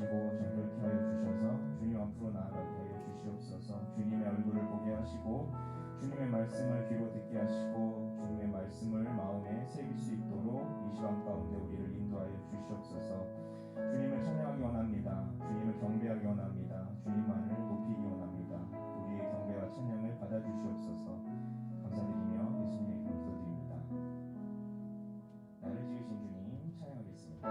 하시고 정결케 하여 주셔서 주님 앞으로 나아가게 하여 주시옵소서. 주님의 얼굴을 보게 하시고 주님의 말씀을 귀로 듣게 하시고 주님의 말씀을 마음에 새길 수 있도록 이 시간 가운데 우리를 인도하여 주시옵소서. 주님을 찬양하기 원합니다. 주님을 경배하기 원합니다. 주님만을 높이기 원합니다. 우리의 경배와 찬양을 받아주시옵소서. 감사드리며 예수님의 이름으로 기도드립니다. 나를 지으신 주님 찬양하겠습니다.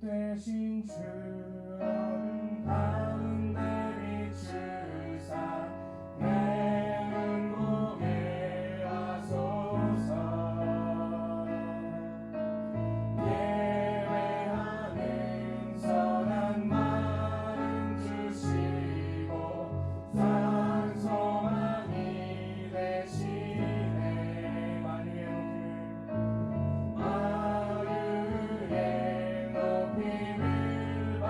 대신 주는 가운데 비추사 내 눈목에 하소서. 예배하는 선한 마음 주시고 산 소망이 되시네. 만유의 높이를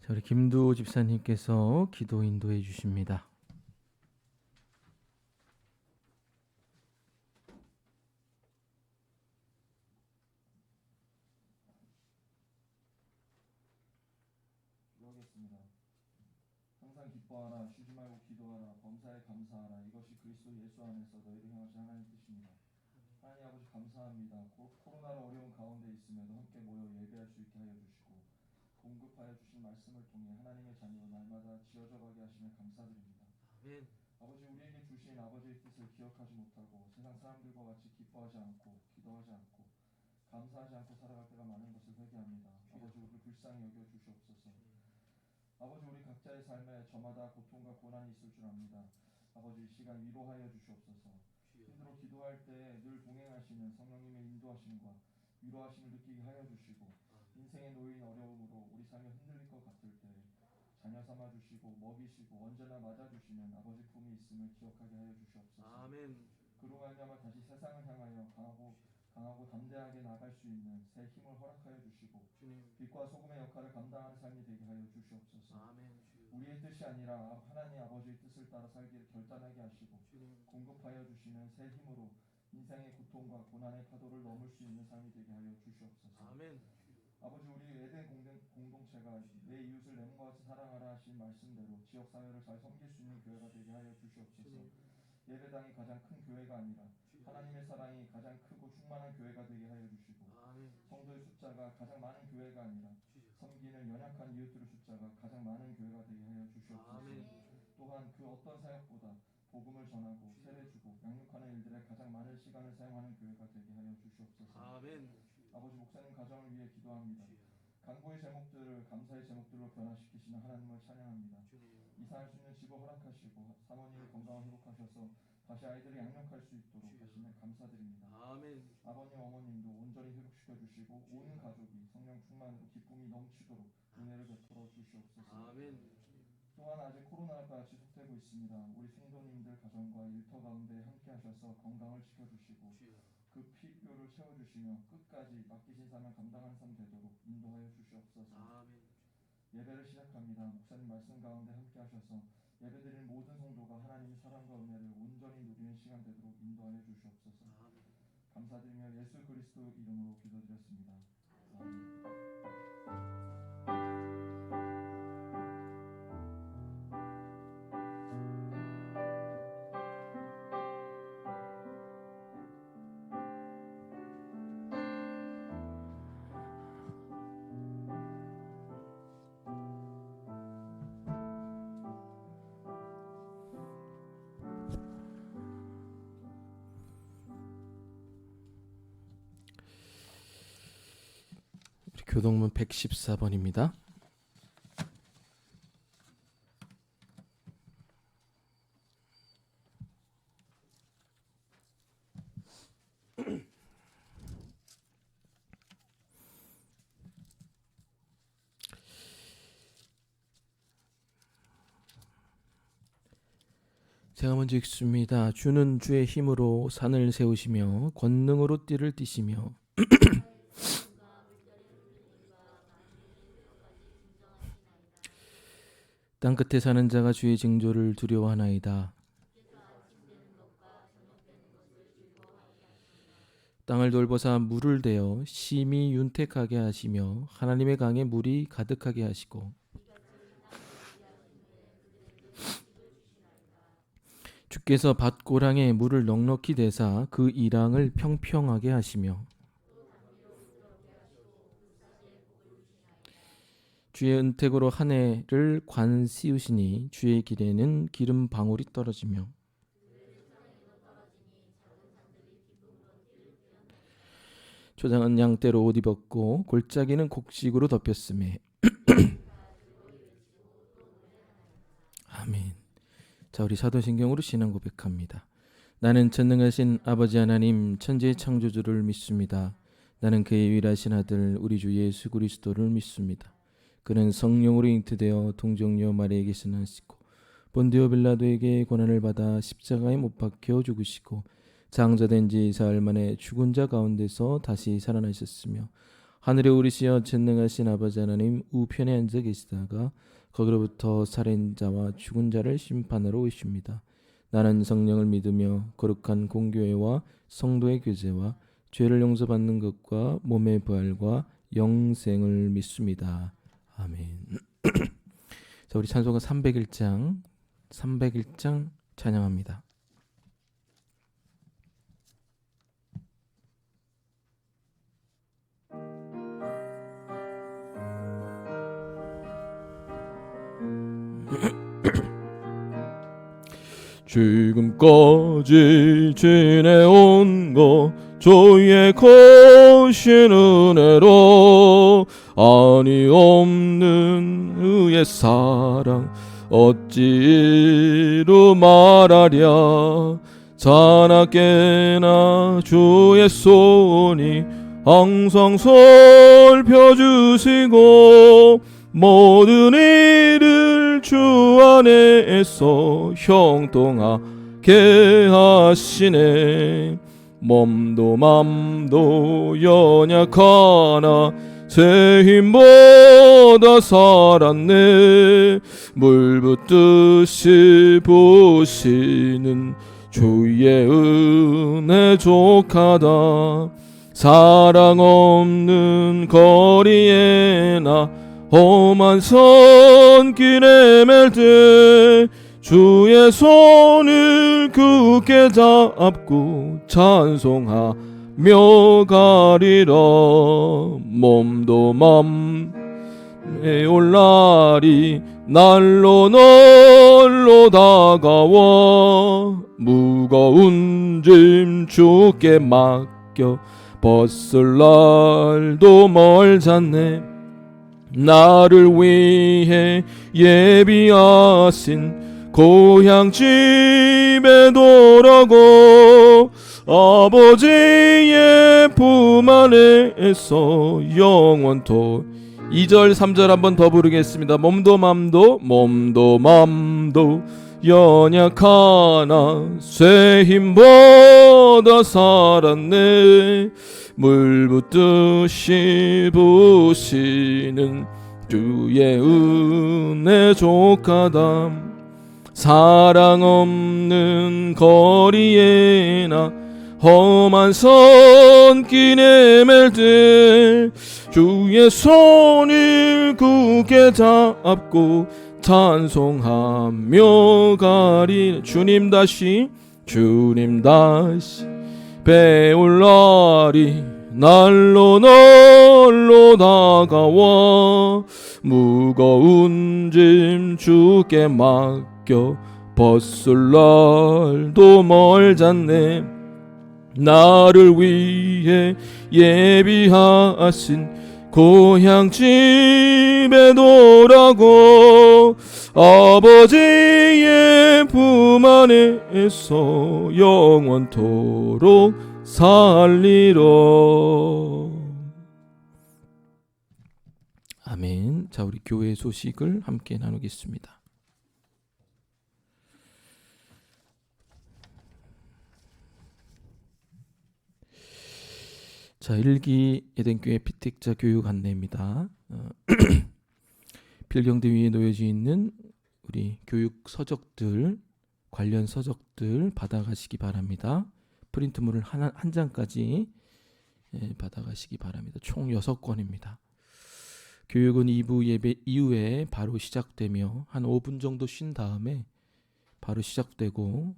우리 김두 집사님께서 기도 인도해 주십니다. 기도하겠습니다. 항상 기뻐하라, 쉬지 말고 기도하라, 범사에 감사하라. 이것이 그리스도 예수 안에서 너희를 향하신 하나님 뜻입니다. 하나님 아버지 감사합니다. 코로나로 어려운 가운데 있음에도 함께 모여 예배할 수 있게 하여 주시고 공급하여 주신 말씀을 통해 하나님의 자녀로 날마다 지어져 가게 하시며 감사드립니다. 아멘. 아버지, 우리에게 주신 아버지의 뜻을 기억하지 못하고 세상 사람들과 같이 기뻐하지 않고 기도하지 않고 감사하지 않고 살아갈 때가 많은 것을 회개합니다. 아버지, 우리를 불쌍히 여겨 주시옵소서. 아버지, 우리 각자의 삶에 저마다 고통과 고난이 있을 줄 압니다. 아버지, 이 시간 위로하여 주시옵소서. 힘들어 기도할 때 늘 동행하시는 성령님의 인도하심과 위로하심을 느끼게 하여 주시고 인생에 놓인 어려움으로 우리 삶이 흔들릴 것 같을 때 자녀 삼아 주시고 먹이시고 언제나 맞아주시는 아버지 품이 있음을 기억하게 하여 주시옵소서. 아멘. 그로 말미암아 다시 세상을 향하여 강하고 담대하게 나갈 수 있는 새 힘을 허락하여 주시고 주님. 빛과 소금의 역할을 감당하는 삶이 되게 하여 주시옵소서. 아멘. 우리의 뜻이 아니라 하나님 아버지의 뜻을 따라 살기를 결단하게 하시고 주님. 공급하여 주시는 새 힘으로 인생의 고통과 고난의 파도를 넘을 수 있는 삶이 되게 하여 주시옵소서. 아멘. 아버지, 우리 에덴 공동체가 내 이웃을 내 몸과 같이 사랑하라 하신 말씀대로 지역사회를 잘 섬길 수 있는 교회가 되게 하여 주시옵소서. 예배당이 가장 큰 교회가 아니라 하나님의 사랑이 가장 크고 충만한 교회가 되게 하여 주시고 성도의 숫자가 가장 많은 교회가 아니라 섬기는 연약한 이웃들의 숫자가 가장 많은 교회가 되게 하여 주시옵소서. 또한 그 어떤 사역보다 복음을 전하고 세례주고 양육하는 일들에 가장 많은 시간을 사용하는 교회가 되게 하여 주시옵소서. 아멘. 아버지, 목사님 가정을 위해 기도합니다. 간구의 제목들을 감사의 제목들로 변화시키시는 하나님을 찬양합니다. 이사할 수 있는 집을 허락하시고 사모님의 건강을 회복하셔서 다시 아이들을 양육할 수 있도록 하시면 감사드립니다. 아멘. 아버님 어머님도 온전히 회복시켜 주시고 온 가족이 성령 충만으로 기쁨이 넘치도록 은혜를 베풀어 주시옵소서. 아멘. 또한 아직 코로나가 지속되고 있습니다. 우리 성도님들 가정과 일터 가운데 함께 하셔서 건강을 지켜주시고 그 필요를 채워주시며 끝까지 맡기신 사명 감당하는 삶 되도록 인도하여 주시옵소서. 아멘. 예배를 시작합니다. 목사님 말씀 가운데 함께 하셔서 예배드리는 모든 성도가 하나님의 사랑과 은혜를 온전히 누리는 시간 되도록 인도하여 주시옵소서. 감사드리며 예수 그리스도 이름으로 기도드렸습니다. 아멘. 교동문 114번입니다. 제가 먼저 읽습니다. 주는 주의 힘으로 산을 세우시며 권능으로 띠를 띠시며 땅끝에 사는 자가 주의 징조를 두려워하나이다. 땅을 돌보사 물을 대어 심히 윤택하게 하시며 하나님의 강에 물이 가득하게 하시고 주께서 밭고랑에 물을 넉넉히 대사 그 이랑을 평평하게 하시며 주의 은택으로 한 해를 관 씌우시니 주의 길에는 기름 방울이 떨어지며 초장은 양떼로 옷 입었고 골짜기는 곡식으로 덮였음에 아멘. 자, 우리 사도신경으로 신앙 고백합니다. 나는 전능하신 아버지 하나님 천지의 창조주를 믿습니다. 나는 그의 유일하신 아들 우리 주 예수 그리스도를 믿습니다. 그는 성령으로 잉태되어 동정녀 마리아에게서 나시고 본디오 빌라도에게 고난을 받아 십자가에 못 박혀 죽으시고 장자된 지 사흘 만에 죽은 자 가운데서 다시 살아나셨으며 하늘에 오르시어 전능하신 아버지 하나님 우편에 앉아 계시다가 거기로부터 살인자와 죽은 자를 심판하러 오십니다. 나는 성령을 믿으며 거룩한 공교회와 성도의 교제와 죄를 용서받는 것과 몸의 부활과 영생을 믿습니다. 아멘. 자, 우리 찬송가 301장 찬양합니다. 지금까지 지내온 것 주의 크신 은혜로 아니 없는 의의 사랑 어찌로 말하랴. 자나깨나 주의 손이 항상 살펴주시고 모든 일을 주 안에서 형통하게 하시네. 몸도 맘도 연약하나 새 힘보다 살았네. 물 붓듯이 부시는 주의 은혜 족하다. 사랑 없는 거리에 나 험한 손길에 맬 때 주의 손을 굳게 잡고 찬송하며 가리라. 몸도 맘에 올라리 날로 다가와 무거운 짐 주께 맡겨 벗을 날도 멀잖네. 나를 위해 예비하신 고향 집에 돌아고 아버지의 품 안에서 영원토록. 2절 3절 한번 더 부르겠습니다. 몸도 맘도 연약하나 새 힘보다 살았네. 물 붓듯이 부시는 주의 은혜 족하다. 사랑 없는 거리에 나 험한 손길에 맬 때 주의 손을 굳게 잡고 찬송하며 가리. 주님 다시 배울날이 날로 다가와 무거운 짐 주께 맡겨 벗을 날도 멀잖네. 나를 위해 예비하신 고향 집에 돌아고 아버지의 품 안에서 영원토록 살리라. 아멘. 자, 우리 교회 소식을 함께 나누겠습니다. 자, 1기 에덴교회 피택자 교육 안내입니다. 필경대 위에 놓여져 있는 우리 교육 서적들, 관련 서적들 받아가시기 바랍니다. 프린트물을 한 장까지 받아가시기 바랍니다. 총 6권입니다. 교육은 2부 예배 이후에 바로 시작되며 한 5분 정도 쉰 다음에 바로 시작되고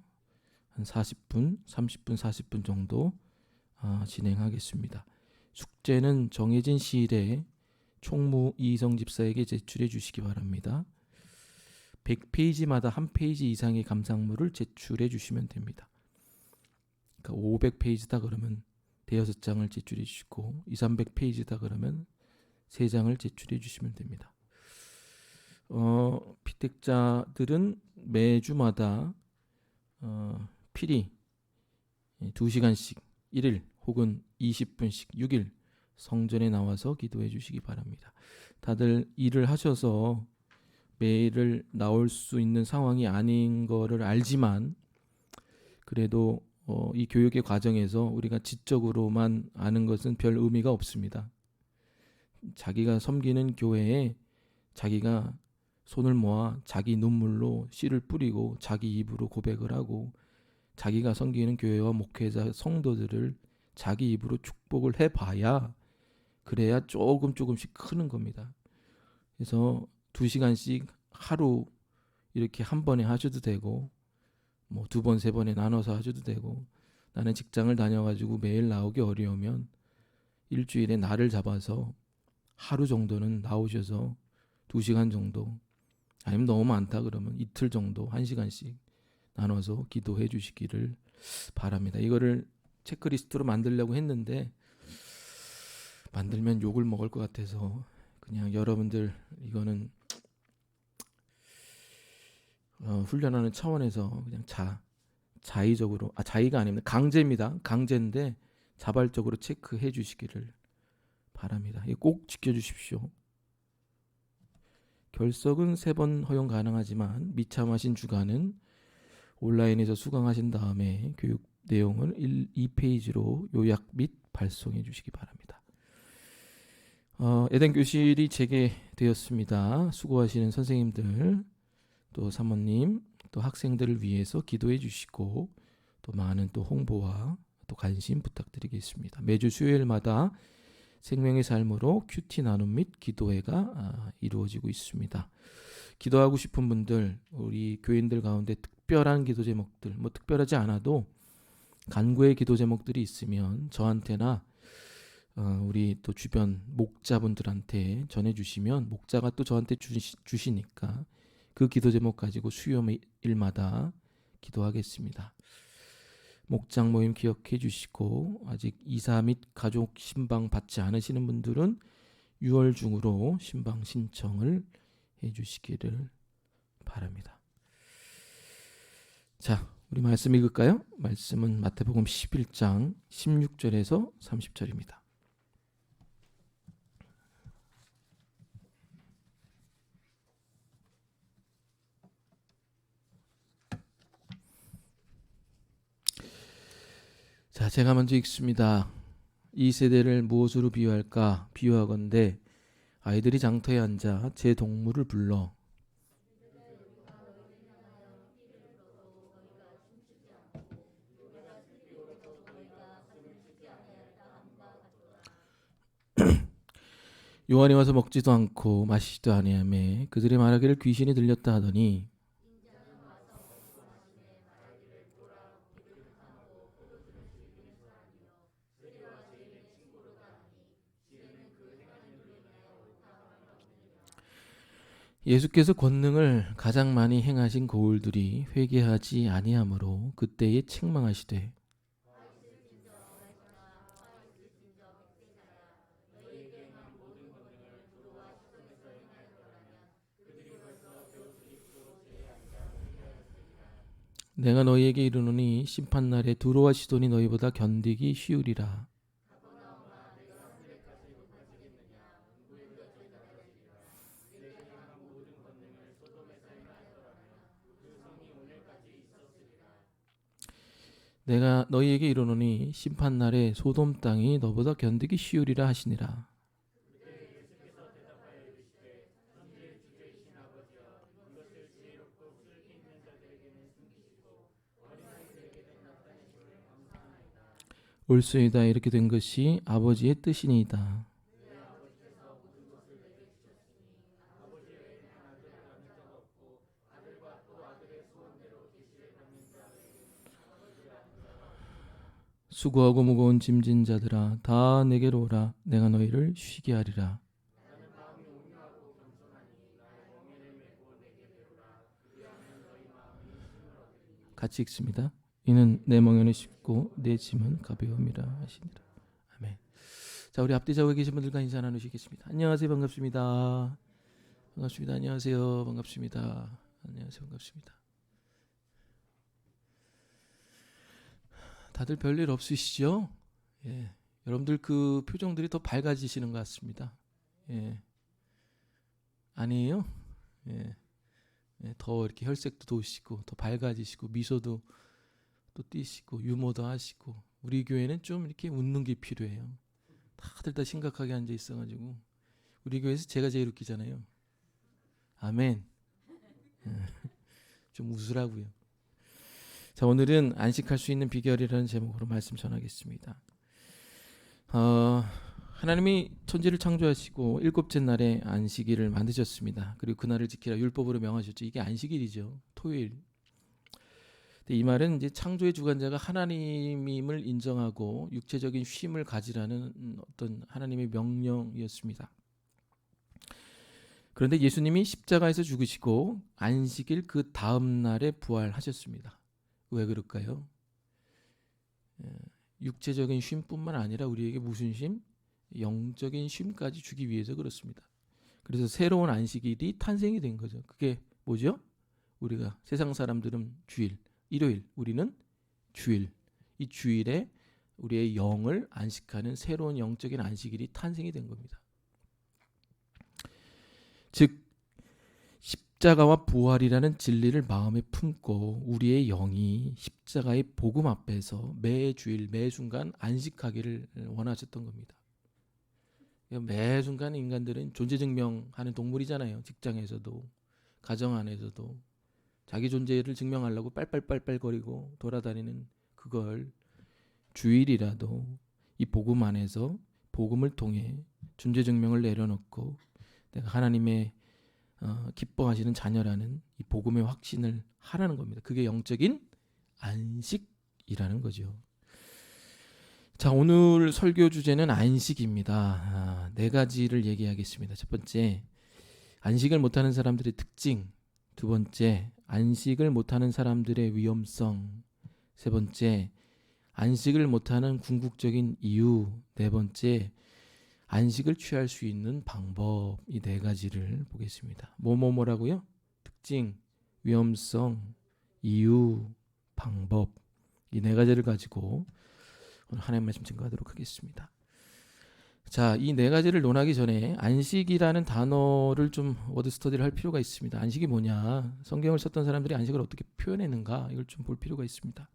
한 40분, 30분, 40분 정도 진행하겠습니다. 숙제는 정해진 시일에 총무 이희성 집사에게 제출해 주시기 바랍니다. 100페이지마다 한 페이지 이상의 감상물을 제출해 주시면 됩니다. 그러니까 500페이지다 그러면 대여섯 장을 제출해 주시고 200~300페이지다 그러면 3장을 제출해 주시면 됩니다. 피택자들은 매주마다 필히 2시간씩 1일 혹은 20분씩 6일 성전에 나와서 기도해 주시기 바랍니다. 다들 일을 하셔서 매일 나올 수 있는 상황이 아닌 거를 알지만 그래도 이 교육의 과정에서 우리가 지적으로만 아는 것은 별 의미가 없습니다. 자기가 섬기는 교회에 자기가 손을 모아 자기 눈물로 씨를 뿌리고 자기 입으로 고백을 하고 자기가 섬기는 교회와 목회자 성도들을 자기 입으로 축복을 해봐야 그래야 조금씩 크는 겁니다. 그래서 2시간씩 하루 이렇게 한 번에 하셔도 되고 뭐 2번, 3번에 나눠서 하셔도 되고 나는 직장을 다녀가지고 매일 나오기 어려우면 일주일에 날을 잡아서 하루 정도는 나오셔서 2시간 정도 아니면 너무 많다 그러면 이틀 정도 1시간씩 나눠서 기도해 주시기를 바랍니다. 이거를 체크리스트로 만들려고 했는데 만들면 욕을 먹을 것 같아서 그냥 여러분들 이거는 훈련하는 차원에서 그냥 자의적으로 자의가 아닙니다. 강제입니다. 강제인데 자발적으로 체크해 주시기를 바랍니다. 이거 꼭 지켜주십시오. 결석은 3번 허용 가능하지만 미참하신 주간은 온라인에서 수강하신 다음에 교육 내용을 2페이지로 요약 및 발송해 주시기 바랍니다. 에덴 교실이 재개되었습니다. 수고하시는 선생님들 또 사모님 또 학생들을 위해서 기도해 주시고 또 많은 또 홍보와 또 관심 부탁드리겠습니다. 매주 수요일마다 생명의 삶으로 큐티 나눔 및 기도회가 이루어지고 있습니다. 기도하고 싶은 분들 우리 교인들 가운데 특별한 기도 제목들 뭐 특별하지 않아도 간구의 기도 제목들이 있으면 저한테나 우리 또 주변 목자분들한테 전해주시면 목자가 또 저한테 주시니까 그 기도 제목 가지고 수요일마다 기도하겠습니다. 목장 모임 기억해 주시고 아직 이사 및 가족 신방 받지 않으시는 분들은 6월 중으로 신방 신청을 해 주시기를 바랍니다. 자, 우리 말씀 읽을까요? 말씀은 마태복음 11장 16절에서 30절입니다. 자, 제가 먼저 읽습니다. 이 세대를 무엇으로 비유할까? 비유하건대 아이들이 장터에 앉아 제 동물을 불러 요한이 와서 먹지도 않고 마시지도 아니하매 그들이 말하기를 귀신이 들렸다 하더니 예수께서 권능을 가장 많이 행하신 고을들이 회개하지 아니하므로 그때에 책망하시되 내가 너희에게 이르노니 심판날에 두로와 시돈이 너희보다 견디기 쉬우리라. 내가 너희에게 이르노니 심판날에 소돔 땅이 너보다 견디기 쉬우리라 하시니라. 옳소이다. 이렇게 된 것이 아버지의 뜻이니이다. 수고하고 무거운 짐진 자들아 다 내게로 오라. 내가 너희를 쉬게 하리라. 같이 읽습니다. 이는 내 멍에는 쉽고 내 짐은 가벼움이라 하시니라. 아멘. 자, 우리 앞뒤 좌우에 계신 분들과 인사 나누시겠습니다. 안녕하세요. 반갑습니다. 반갑습니다. 안녕하세요. 반갑습니다. 안녕하세요. 반갑습니다. 다들 별일 없으시죠? 예. 여러분들 그 표정들이 더 밝아지시는 것 같습니다. 예. 아니에요? 예. 예. 더 이렇게 혈색도 도시고 더 밝아지시고 미소도 또 띄시고 유머도 하시고 우리 교회는 좀 이렇게 웃는 게 필요해요. 다들 다 심각하게 앉아 있어가지고 우리 교회에서 제가 제일 웃기잖아요. 아멘. 좀 웃으라고요. 자, 오늘은 안식할 수 있는 비결이라는 제목으로 말씀 전하겠습니다. 하나님이 천지를 창조하시고 일곱째 날에 안식일을 만드셨습니다. 그리고 그날을 지키라 율법으로 명하셨죠. 이게 안식일이죠. 토요일. 근데 이 말은 이제 창조의 주관자가 하나님임을 인정하고 육체적인 쉼을 가지라는 어떤 하나님의 명령이었습니다. 그런데 예수님이 십자가에서 죽으시고 안식일 그 다음 날에 부활하셨습니다. 왜 그럴까요? 육체적인 쉼뿐만 아니라 우리에게 무슨 쉼? 영적인 쉼까지 주기 위해서 그렇습니다. 그래서 새로운 안식일이 탄생이 된 거죠. 그게 뭐죠? 우리가 세상 사람들은 주일, 일요일, 우리는 주일. 이 주일에 우리의 영을 안식하는 새로운 영적인 안식일이 탄생이 된 겁니다. 즉 십자가와 부활이라는 진리를 마음에 품고 우리의 영이 십자가의 복음 앞에서 매 주일 매 순간 안식하기를 원하셨던 겁니다. 매 순간 인간들은 존재 증명하는 동물이잖아요. 직장에서도 가정 안에서도 자기 존재를 증명하려고 빨빨빨빨거리고 돌아다니는 그걸 주일이라도 이 복음 안에서 복음을 통해 존재 증명을 내려놓고 내가 하나님의 기뻐하시는 자녀라는 이 복음의 확신을 하라는 겁니다. 그게 영적인 안식이라는 거죠. 자, 오늘 설교 주제는 안식입니다. 네 가지를 얘기하겠습니다. 첫 번째, 안식을 못하는 사람들의 특징. 두 번째, 안식을 못하는 사람들의 위험성. 세 번째, 안식을 못하는 궁극적인 이유. 네 번째, 안식을 취할 수 있는 방법. 이 네 가지를 보겠습니다. 뭐라고요? 특징, 위험성, 이유, 방법. 이 네 가지를 가지고 오늘 하나님 말씀 증거하도록 하겠습니다. 자, 이 네 가지를 논하기 전에 안식이라는 단어를 좀 워드 스터디를 할 필요가 있습니다. 안식이 뭐냐? 성경을 썼던 사람들이 안식을 어떻게 표현했는가? 이걸 좀 볼 필요가 있습니다.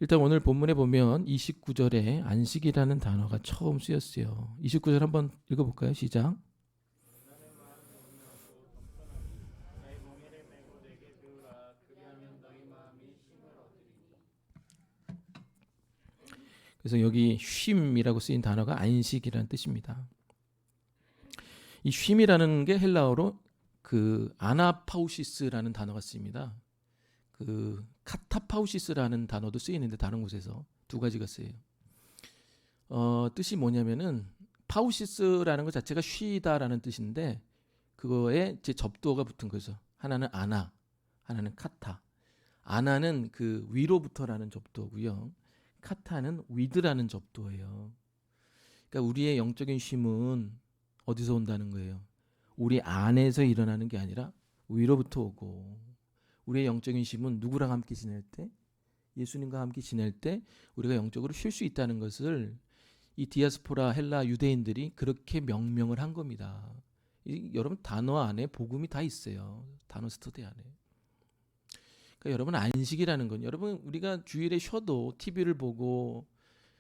일단 오늘 본문에 보면 29절에 안식이라는 단어가 처음 쓰였어요. 29절 한번 읽어볼까요? 시작. 그래서 여기 쉼이라고 쓰인 단어가 안식이라는 뜻입니다. 이 쉼이라는 게 헬라어로 그 아나파우시스라는 단어가 쓰입니다. 그 카타파우시스라는 단어도 쓰이는데 다른 곳에서 두 가지가 쓰여요. 뜻이 뭐냐면은 파우시스라는 것 자체가 쉬다라는 뜻인데 그거에 이제 접두어가 붙은 거죠. 하나는 아나, 하나는 카타. 아나는 그 위로부터라는 접두어고요. 카타는 위드라는 접두어예요. 그러니까 우리의 영적인 쉼은 어디서 온다는 거예요? 우리 안에서 일어나는 게 아니라 위로부터 오고, 우리의 영적인 쉼은 누구랑 함께 지낼 때? 예수님과 함께 지낼 때 우리가 영적으로 쉴 수 있다는 것을 이 디아스포라 헬라 유대인들이 그렇게 명명을 한 겁니다. 여러분 단어 안에 복음이 다 있어요. 단어 스터디 안에. 그러니까 여러분 안식이라는 건 여러분 우리가 주일에 쉬어도 TV를 보고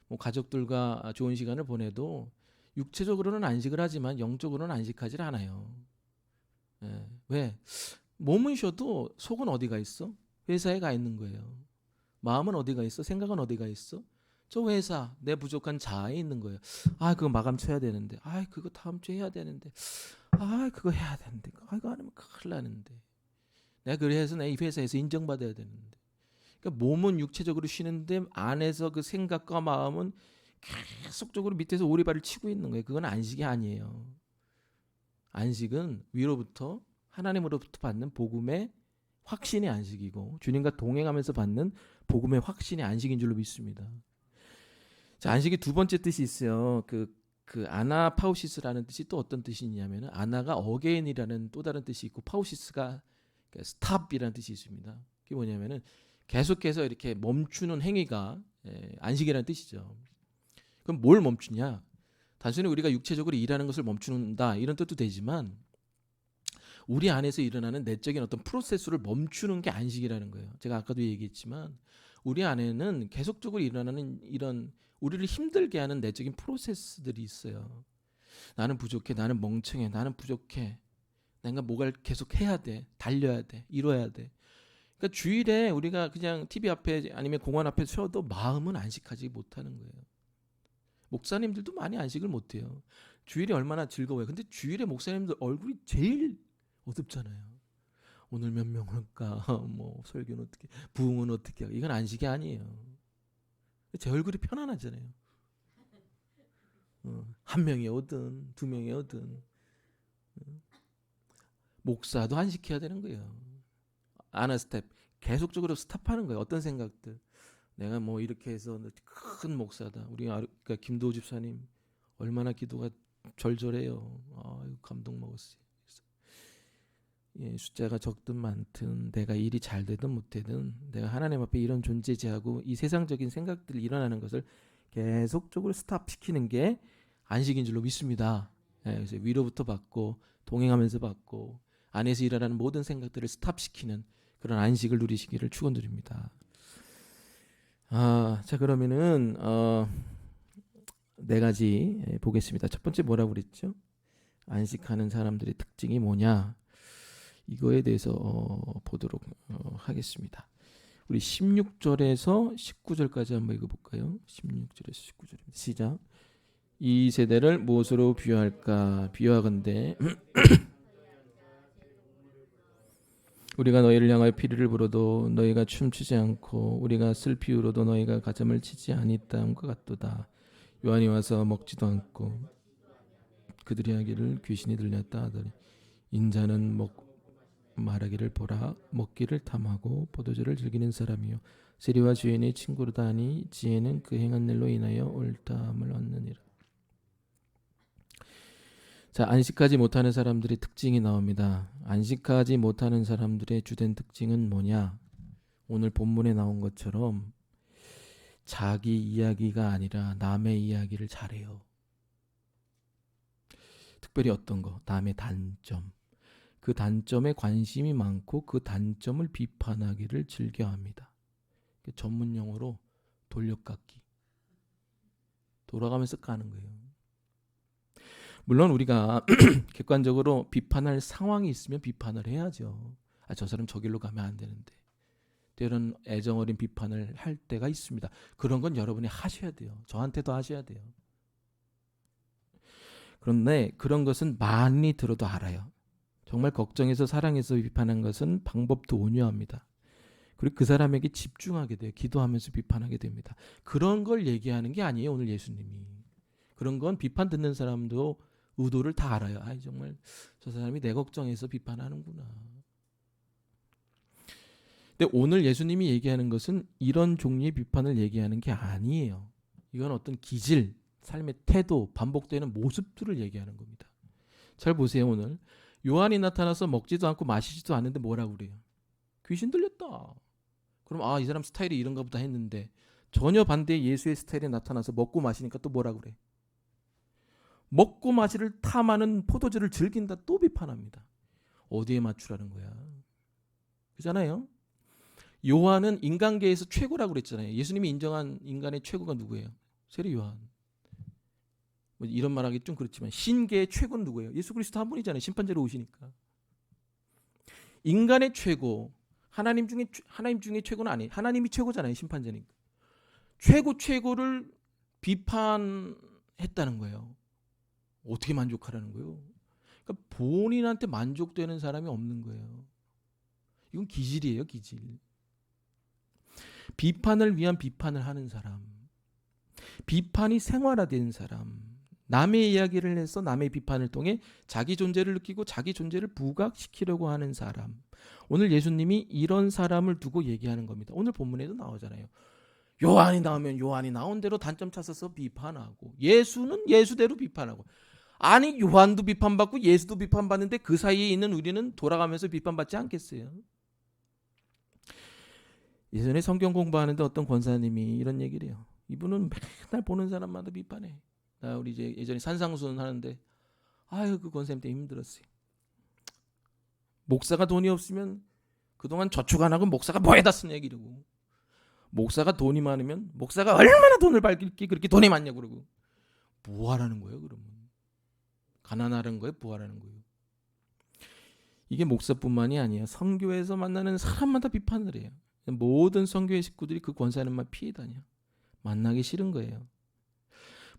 뭐 가족들과 좋은 시간을 보내도 육체적으로는 안식을 하지만 영적으로는 안식하지 않아요. 왜? 몸은 쉬어도 속은 어디가 있어? 회사에 가 있는 거예요. 마음은 어디가 있어? 생각은 어디가 있어? 저 회사, 내 부족한 자아에 있는 거예요. 아, 그거 마감 쳐야 되는데. 아, 그거 다음 주에 해야 되는데. 아, 그거 해야 되는데. 아, 이거 안 하면 큰일 나는데. 내가 그래서 내 이 회사에서 인정받아야 되는데. 그러니까 몸은 육체적으로 쉬는데 안에서 그 생각과 마음은 계속적으로 밑에서 오리발을 치고 있는 거예요. 그건 안식이 아니에요. 안식은 위로부터 하나님으로부터 받는 복음의 확신의 안식이고 주님과 동행하면서 받는 복음의 확신의 안식인 줄로 믿습니다. 자, 안식이 두 번째 뜻이 있어요. 그 아나파우시스라는 뜻이 또 어떤 뜻이 있냐면은 아나가 어게인이라는 또 다른 뜻이 있고 파우시스가 스탑이라는 뜻이 있습니다. 그게 뭐냐면은 계속해서 이렇게 멈추는 행위가 안식이라는 뜻이죠. 그럼 뭘 멈추냐? 단순히 우리가 육체적으로 일하는 것을 멈추는다 이런 뜻도 되지만 우리 안에서 일어나는 내적인 어떤 프로세스를 멈추는 게 안식이라는 거예요. 제가 아까도 얘기했지만 우리 안에는 계속적으로 일어나는 이런 우리를 힘들게 하는 내적인 프로세스들이 있어요. 나는 부족해, 나는 멍청해, 나는 부족해. 내가 뭐가 계속 해야 돼, 달려야 돼, 이뤄야 돼. 그러니까 주일에 우리가 그냥 TV 앞에 아니면 공원 앞에 쉬어도 마음은 안식하지 못하는 거예요. 목사님들도 많이 안식을 못해요. 주일이 얼마나 즐거워요. 근데 주일에 목사님들 얼굴이 제일 어둡잖아요. 오늘 몇 명 올까? 뭐 설교는 어떻게, 부흥은 어떻게? 이건 안식이 아니에요. 제 얼굴이 편안하잖아요. 한 명이 오든 두 명이 오든 목사도 안식해야 되는 거예요. 아나 스텝 계속적으로 스탑하는 거예요. 어떤 생각들, 내가 뭐 이렇게 해서 큰 목사다. 우리 그러니까 김도우 집사님 얼마나 기도가 절절해요. 아유, 감동 먹었어요. 예, 숫자가 적든 많든 내가 일이 잘 되든 못 되든 내가 하나님 앞에 이런 존재지하고 이 세상적인 생각들이 일어나는 것을 계속적으로 스탑시키는 게 안식인 줄로 믿습니다. 예, 그래서 위로부터 받고 동행하면서 받고 안에서 일어나는 모든 생각들을 스탑시키는 그런 안식을 누리시기를 축원드립니다. 자, 그러면은 네 가지 보겠습니다. 첫 번째 뭐라고 그랬죠? 안식하는 사람들의 특징이 뭐냐? 이거에 대해서 보도록 하겠습니다. 우리 16절에서 19절까지 한번 읽어볼까요? 16절에서 19절입니다. 시작. 이 세대를 무엇으로 비유할까? 비유하건대 우리가 너희를 향하여 피리를 불어도 너희가 춤추지 않고 우리가 슬피 울어도 너희가 가슴을 치지 아니함과 같도다. 요한이 와서 먹지도 않고 그들이 하기를 귀신이 들렸다 하더니 인자는 말하기를 보라 먹기를 탐하고 포도주를 즐기는 사람이요 세리와 주인의 친구로다 하니 지혜는 그 행한 일로 인하여 옳다함을 얻느니라. 자, 안식하지 못하는 사람들의 특징이 나옵니다. 안식하지 못하는 사람들의 주된 특징은 뭐냐? 오늘 본문에 나온 것처럼 자기 이야기가 아니라 남의 이야기를 잘해요. 특별히 어떤 거? 남의 단점. 그 단점에 관심이 많고 그 단점을 비판하기를 즐겨합니다. 전문 용어로 돌려깎기. 돌아가면서 까는 거예요. 물론 우리가 객관적으로 비판할 상황이 있으면 비판을 해야죠. 저 사람 저 길로 가면 안 되는데. 때로는 애정어린 비판을 할 때가 있습니다. 그런 건 여러분이 하셔야 돼요. 저한테도 하셔야 돼요. 그런데 그런 것은 많이 들어도 알아요. 정말 걱정해서 사랑해서 비판한 것은 방법도 온유합니다. 그리고 그 사람에게 집중하게 돼요. 기도하면서 비판하게 됩니다. 그런 걸 얘기하는 게 아니에요. 오늘 예수님이. 그런 건 비판 듣는 사람도 의도를 다 알아요. 정말 저 사람이 내 걱정해서 비판하는구나. 근데 오늘 예수님이 얘기하는 것은 이런 종류의 비판을 얘기하는 게 아니에요. 이건 어떤 기질, 삶의 태도, 반복되는 모습들을 얘기하는 겁니다. 잘 보세요. 오늘 요한이 나타나서 먹지도 않고 마시지도 않는데 뭐라고 그래요? 귀신 들렸다. 그럼 이 사람 스타일이 이런가 보다 했는데 전혀 반대의 예수의 스타일이 나타나서 먹고 마시니까 또 뭐라고 그래? 먹고 마시를 탐하는 포도주를 즐긴다 또 비판합니다. 어디에 맞추라는 거야? 그잖아요. 요한은 인간계에서 최고라고 그랬잖아요. 예수님이 인정한 인간의 최고가 누구예요? 세례 요한. 이런 말하기 좀 그렇지만 신계의 최고는 누구예요? 예수 그리스도 한 분이잖아요. 심판자로 오시니까. 인간의 최고, 하나님 중에 최고는 아니에요. 하나님이 최고잖아요. 심판자니까. 최고를 비판했다는 거예요. 어떻게 만족하라는 거예요? 그러니까 본인한테 만족되는 사람이 없는 거예요. 이건 기질이에요, 기질. 비판을 위한 비판을 하는 사람, 비판이 생활화된 사람, 남의 이야기를 해서 남의 비판을 통해 자기 존재를 느끼고 자기 존재를 부각시키려고 하는 사람. 오늘 예수님이 이런 사람을 두고 얘기하는 겁니다. 오늘 본문에도 나오잖아요. 요한이 나오면 요한이 나온 대로 단점 찾아서 비판하고, 예수는 예수대로 비판하고. 아니, 요한도 비판받고 예수도 비판받는데 그 사이에 있는 우리는 돌아가면서 비판받지 않겠어요? 예전에 성경 공부하는데 어떤 권사님이 이런 얘기를 해요. 이분은 맨날 보는 사람마다 비판해. 우리 이제 예전에 산상수훈 하는데 그 권사님 때문에 힘들었어요. 목사가 돈이 없으면 그동안 저축 안 하고 목사가 뭐에다 쓰냐 이러고, 목사가 돈이 많으면 목사가 얼마나 돈을 밝힐게 그렇게 돈이 많냐고 그러고, 뭐 하라는 거예요 그러면? 가난하는 거예요, 부하라는 거예요? 이게 목사뿐만이 아니에요. 선교에서 만나는 사람마다 비판을 해요. 모든 선교의 식구들이 그 권사하는 말 피해 다녀. 만나기 싫은 거예요.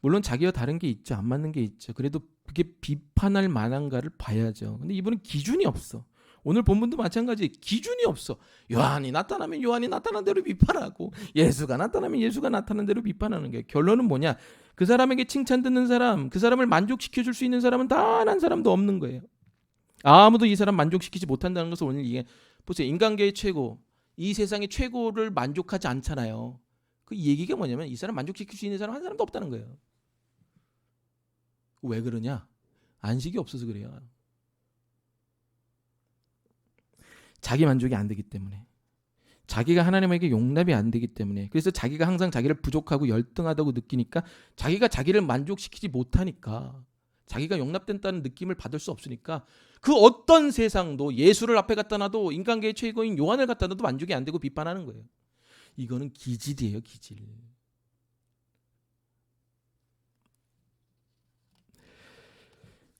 물론 자기와 다른 게 있죠. 안 맞는 게 있죠. 그래도 그게 비판할 만한가를 봐야죠. 근데 이분은 기준이 없어. 오늘 본문도 마찬가지. 기준이 없어. 요한이 나타나면 요한이 나타난 대로 비판하고 예수가 나타나면 예수가 나타난 대로 비판하는 거예요. 결론은 뭐냐? 그 사람에게 칭찬 듣는 사람, 그 사람을 만족시켜줄 수 있는 사람은 단 한 사람도 없는 거예요. 아무도 이 사람 만족시키지 못한다는 것을 오늘 이게 보세요. 인간계의 최고, 이 세상의 최고를 만족하지 않잖아요. 그 얘기가 뭐냐면 이 사람 만족시킬 수 있는 사람 한 사람도 없다는 거예요. 왜 그러냐? 안식이 없어서 그래요. 자기 만족이 안 되기 때문에, 자기가 하나님에게 용납이 안 되기 때문에, 그래서 자기가 항상 자기를 부족하고 열등하다고 느끼니까 자기가 자기를 만족시키지 못하니까, 자기가 용납된다는 느낌을 받을 수 없으니까 그 어떤 세상도 예수를 앞에 갖다 놔도 인간계의 최고인 요한을 갖다 놔도 만족이 안 되고 비판하는 거예요. 이거는 기질이에요, 기질.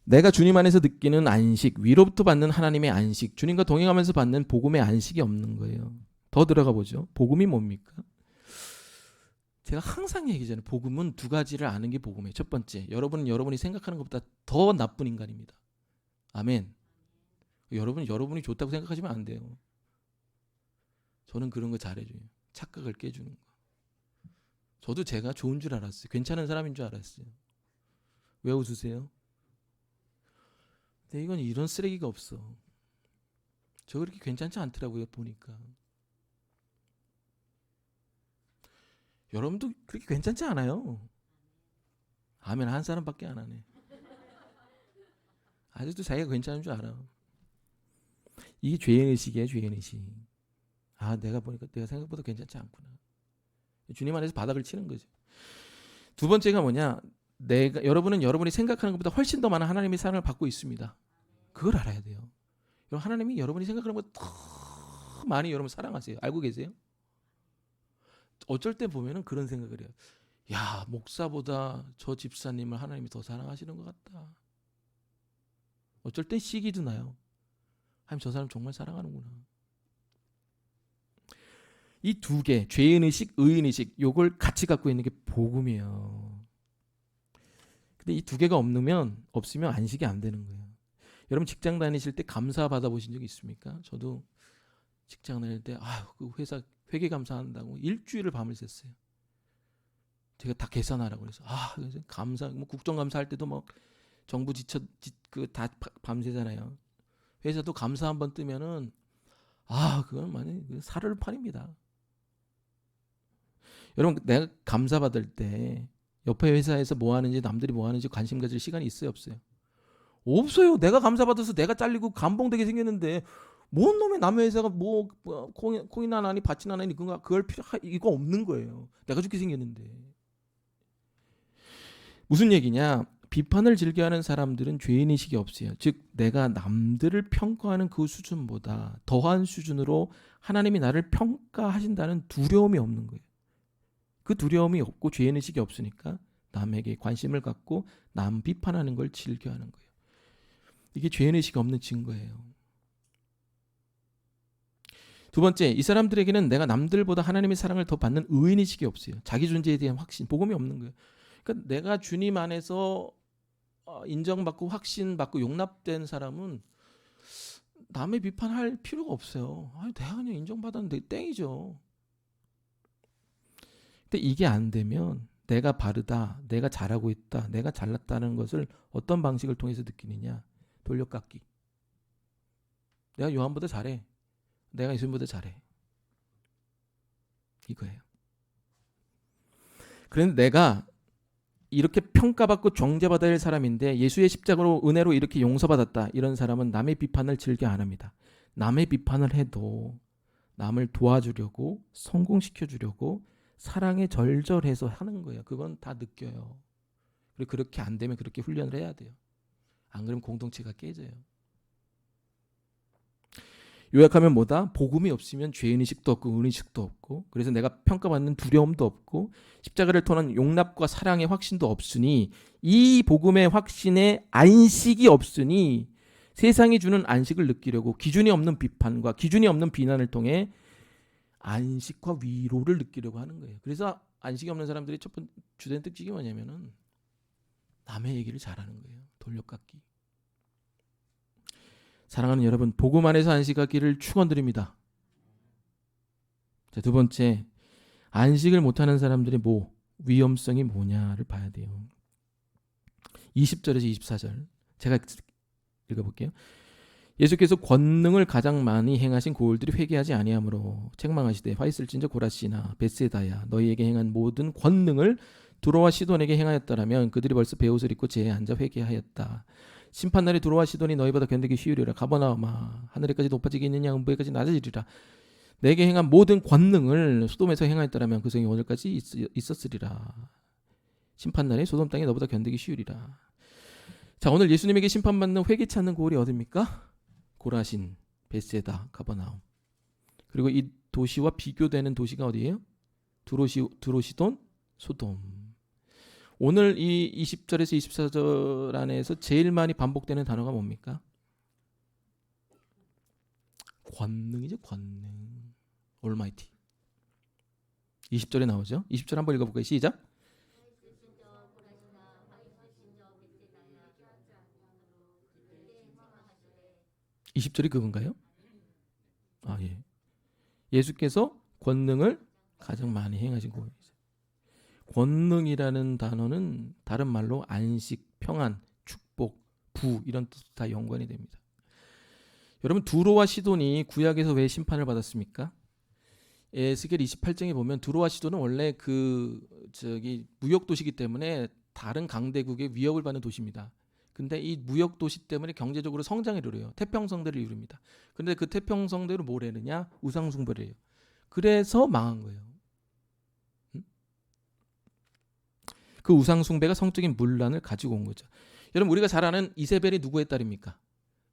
내가 주님 안에서 느끼는 안식, 위로부터 받는 하나님의 안식, 주님과 동행하면서 받는 복음의 안식이 없는 거예요. 더 들어가 보죠. 복음이 뭡니까? 제가 항상 얘기하잖아요. 복음은 두 가지를 아는 게 복음이에요. 첫 번째, 여러분은 여러분이 생각하는 것보다 더 나쁜 인간입니다. 아멘. 여러분이 좋다고 생각하시면 안 돼요. 저는 그런 거 잘해줘요. 착각을 깨주는 거. 저도 제가 좋은 줄 알았어요. 괜찮은 사람인 줄 알았어요. 왜 웃으세요? 근데 이건 이런 쓰레기가 없어. 저 그렇게 괜찮지 않더라고요, 보니까. 여러분도 그렇게 괜찮지 않아요. 아멘 한 사람밖에 안 하네. 아직도 자기가 괜찮은 줄 알아. 이게 죄인의식이에요, 죄인의식. 아, 내가 보니까 내가 생각보다 괜찮지 않구나. 주님 안에서 바닥을 치는 거죠. 두 번째가 뭐냐? 여러분은 여러분이 생각하는 것보다 훨씬 더 많은 하나님의 사랑을 받고 있습니다. 그걸 알아야 돼요. 하나님이 여러분이 생각하는 것보다 더 많이 여러분 사랑하세요. 알고 계세요? 어쩔 때 보면은 그런 생각을 해요. 야, 목사보다 저 집사님을 하나님이 더 사랑하시는 것 같다. 어쩔 땐 시기도 나요. 하나님 저 사람 정말 사랑하는구나. 이 두 개, 죄인의식, 의인의식, 요걸 같이 갖고 있는 게 복음이에요. 근데 이 두 개가 없으면 안식이 안 되는 거예요. 여러분 직장 다니실 때 감사 받아보신 적 있습니까? 저도 직장 다닐 때 그 회사 회계 감사한다고 일주일을 밤을 샜어요. 제가 다 계산하라고 그래서 감사, 국정감사할 때도 막 정부 지쳐 다 밤새잖아요. 회사도 감사 한번 뜨면은 그건 많이 사르르 판입니다. 여러분 내가 감사 받을 때 옆에 회사에서 뭐 하는지 남들이 뭐 하는지 관심 가질 시간이 있어요, 없어요? 없어요. 내가 감사 받아서 내가 잘리고 감봉되게 생겼는데 뭔 놈의 남의 회사가 뭐 콩이나 나니 밭이나 나니 그걸 이거 없는 거예요. 내가 죽게 생겼는데. 무슨 얘기냐? 비판을 즐겨하는 사람들은 죄인의식이 없어요. 즉 내가 남들을 평가하는 그 수준보다 더한 수준으로 하나님이 나를 평가하신다는 두려움이 없는 거예요. 그 두려움이 없고 죄인의식이 없으니까 남에게 관심을 갖고 남 비판하는 걸 즐겨하는 거예요. 이게 죄인의식이 없는 증거예요. 두 번째, 이 사람들에게는 내가 남들보다 하나님의 사랑을 더 받는 의인의식이 없어요. 자기 존재에 대한 확신, 복음이 없는 거예요. 그러니까 내가 주님 안에서 인정받고 확신받고 용납된 사람은 남의 비판할 필요가 없어요. 내가 그냥 인정받았는데 땡이죠. 근데 이게 안 되면 내가 바르다, 내가 잘하고 있다, 내가 잘났다는 것을 어떤 방식을 통해서 느끼느냐? 돌려깎기. 내가 요한보다 잘해. 내가 예수님보다 잘해. 이거예요. 그런데 내가 이렇게 평가받고 정죄받아야 할 사람인데 예수의 십자가로 은혜로 이렇게 용서받았다. 이런 사람은 남의 비판을 즐겨 안 합니다. 남의 비판을 해도 남을 도와주려고 성공시켜주려고 사랑에 절절해서 하는 거예요. 그건 다 느껴요. 그리고 그렇게 안 되면 그렇게 훈련을 해야 돼요. 안 그러면 공동체가 깨져요. 요약하면 뭐다? 복음이 없으면 죄인의식도 없고 은의식도 없고, 그래서 내가 평가받는 두려움도 없고, 십자가를 통한 용납과 사랑의 확신도 없으니, 이 복음의 확신에 안식이 없으니 세상이 주는 안식을 느끼려고 기준이 없는 비판과 기준이 없는 비난을 통해 안식과 위로를 느끼려고 하는 거예요. 그래서 안식이 없는 사람들이 첫 번째 주된 특징이 뭐냐면은 남의 얘기를 잘하는 거예요. 돌려깎기. 사랑하는 여러분, 복음 안에서 안식하기를 축원드립니다. 자, 두 번째, 안식을 못하는 사람들의 위험성이 뭐냐를 봐야 돼요. 20절에서 24절 제가 읽어볼게요. 예수께서 권능을 가장 많이 행하신 고을들이 회개하지 아니하므로 책망하시되 화 있을진저 고라시나 벳세다야 너희에게 행한 모든 권능을 두로와 시돈에게 행하였더라면 그들이 벌써 베옷을 입고 제에 앉아 회개하였다. 심판날에 두로와 시돈이 너희보다 견디기 쉬우리라. 가버나움아 하늘에까지 높아지게 있느냐 음부에까지 낮아지리라. 내게 행한 모든 권능을 소돔에서 행하였더라면 그 성이 오늘까지 있었으리라. 심판날에 소돔 땅이 너보다 견디기 쉬우리라. 자, 오늘 예수님에게 심판받는 회개치 않는 고을이 어디입니까? 고라신, 벳세다, 가버나움. 그리고 이 도시와 비교되는 도시가 어디예요? 두로시돈, 소돔. 오늘 이 20절에서 24절 안에서 제일 많이 반복되는 단어가 뭡니까? 권능이죠. 권능. 올마이티. 20절에 나오죠. 20절 한번 읽어볼까요? 시작. 20절이 그건가요? 아, 예. 예수께서 권능을 가장 많이 행하신 곳이죠. 권능이라는 단어는 다른 말로 안식, 평안, 축복, 부 이런 뜻도 다 연관이 됩니다. 여러분, 두로와 시돈이 구약에서 왜 심판을 받았습니까? 에스겔 28장에 보면 두로와 시돈은 원래 무역 도시이기 때문에 다른 강대국의 위협을 받는 도시입니다. 근데 이 무역 도시 때문에 경제적으로 성장을 이루어요. 태평성대를 이룹니다. 그런데 그 태평성대로 뭘 해느냐? 우상 숭배를 해요. 그래서 망한 거예요. 그 우상 숭배가 성적인 문란을 가지고 온 거죠. 여러분, 우리가 잘 아는 이세벨이 누구의 딸입니까?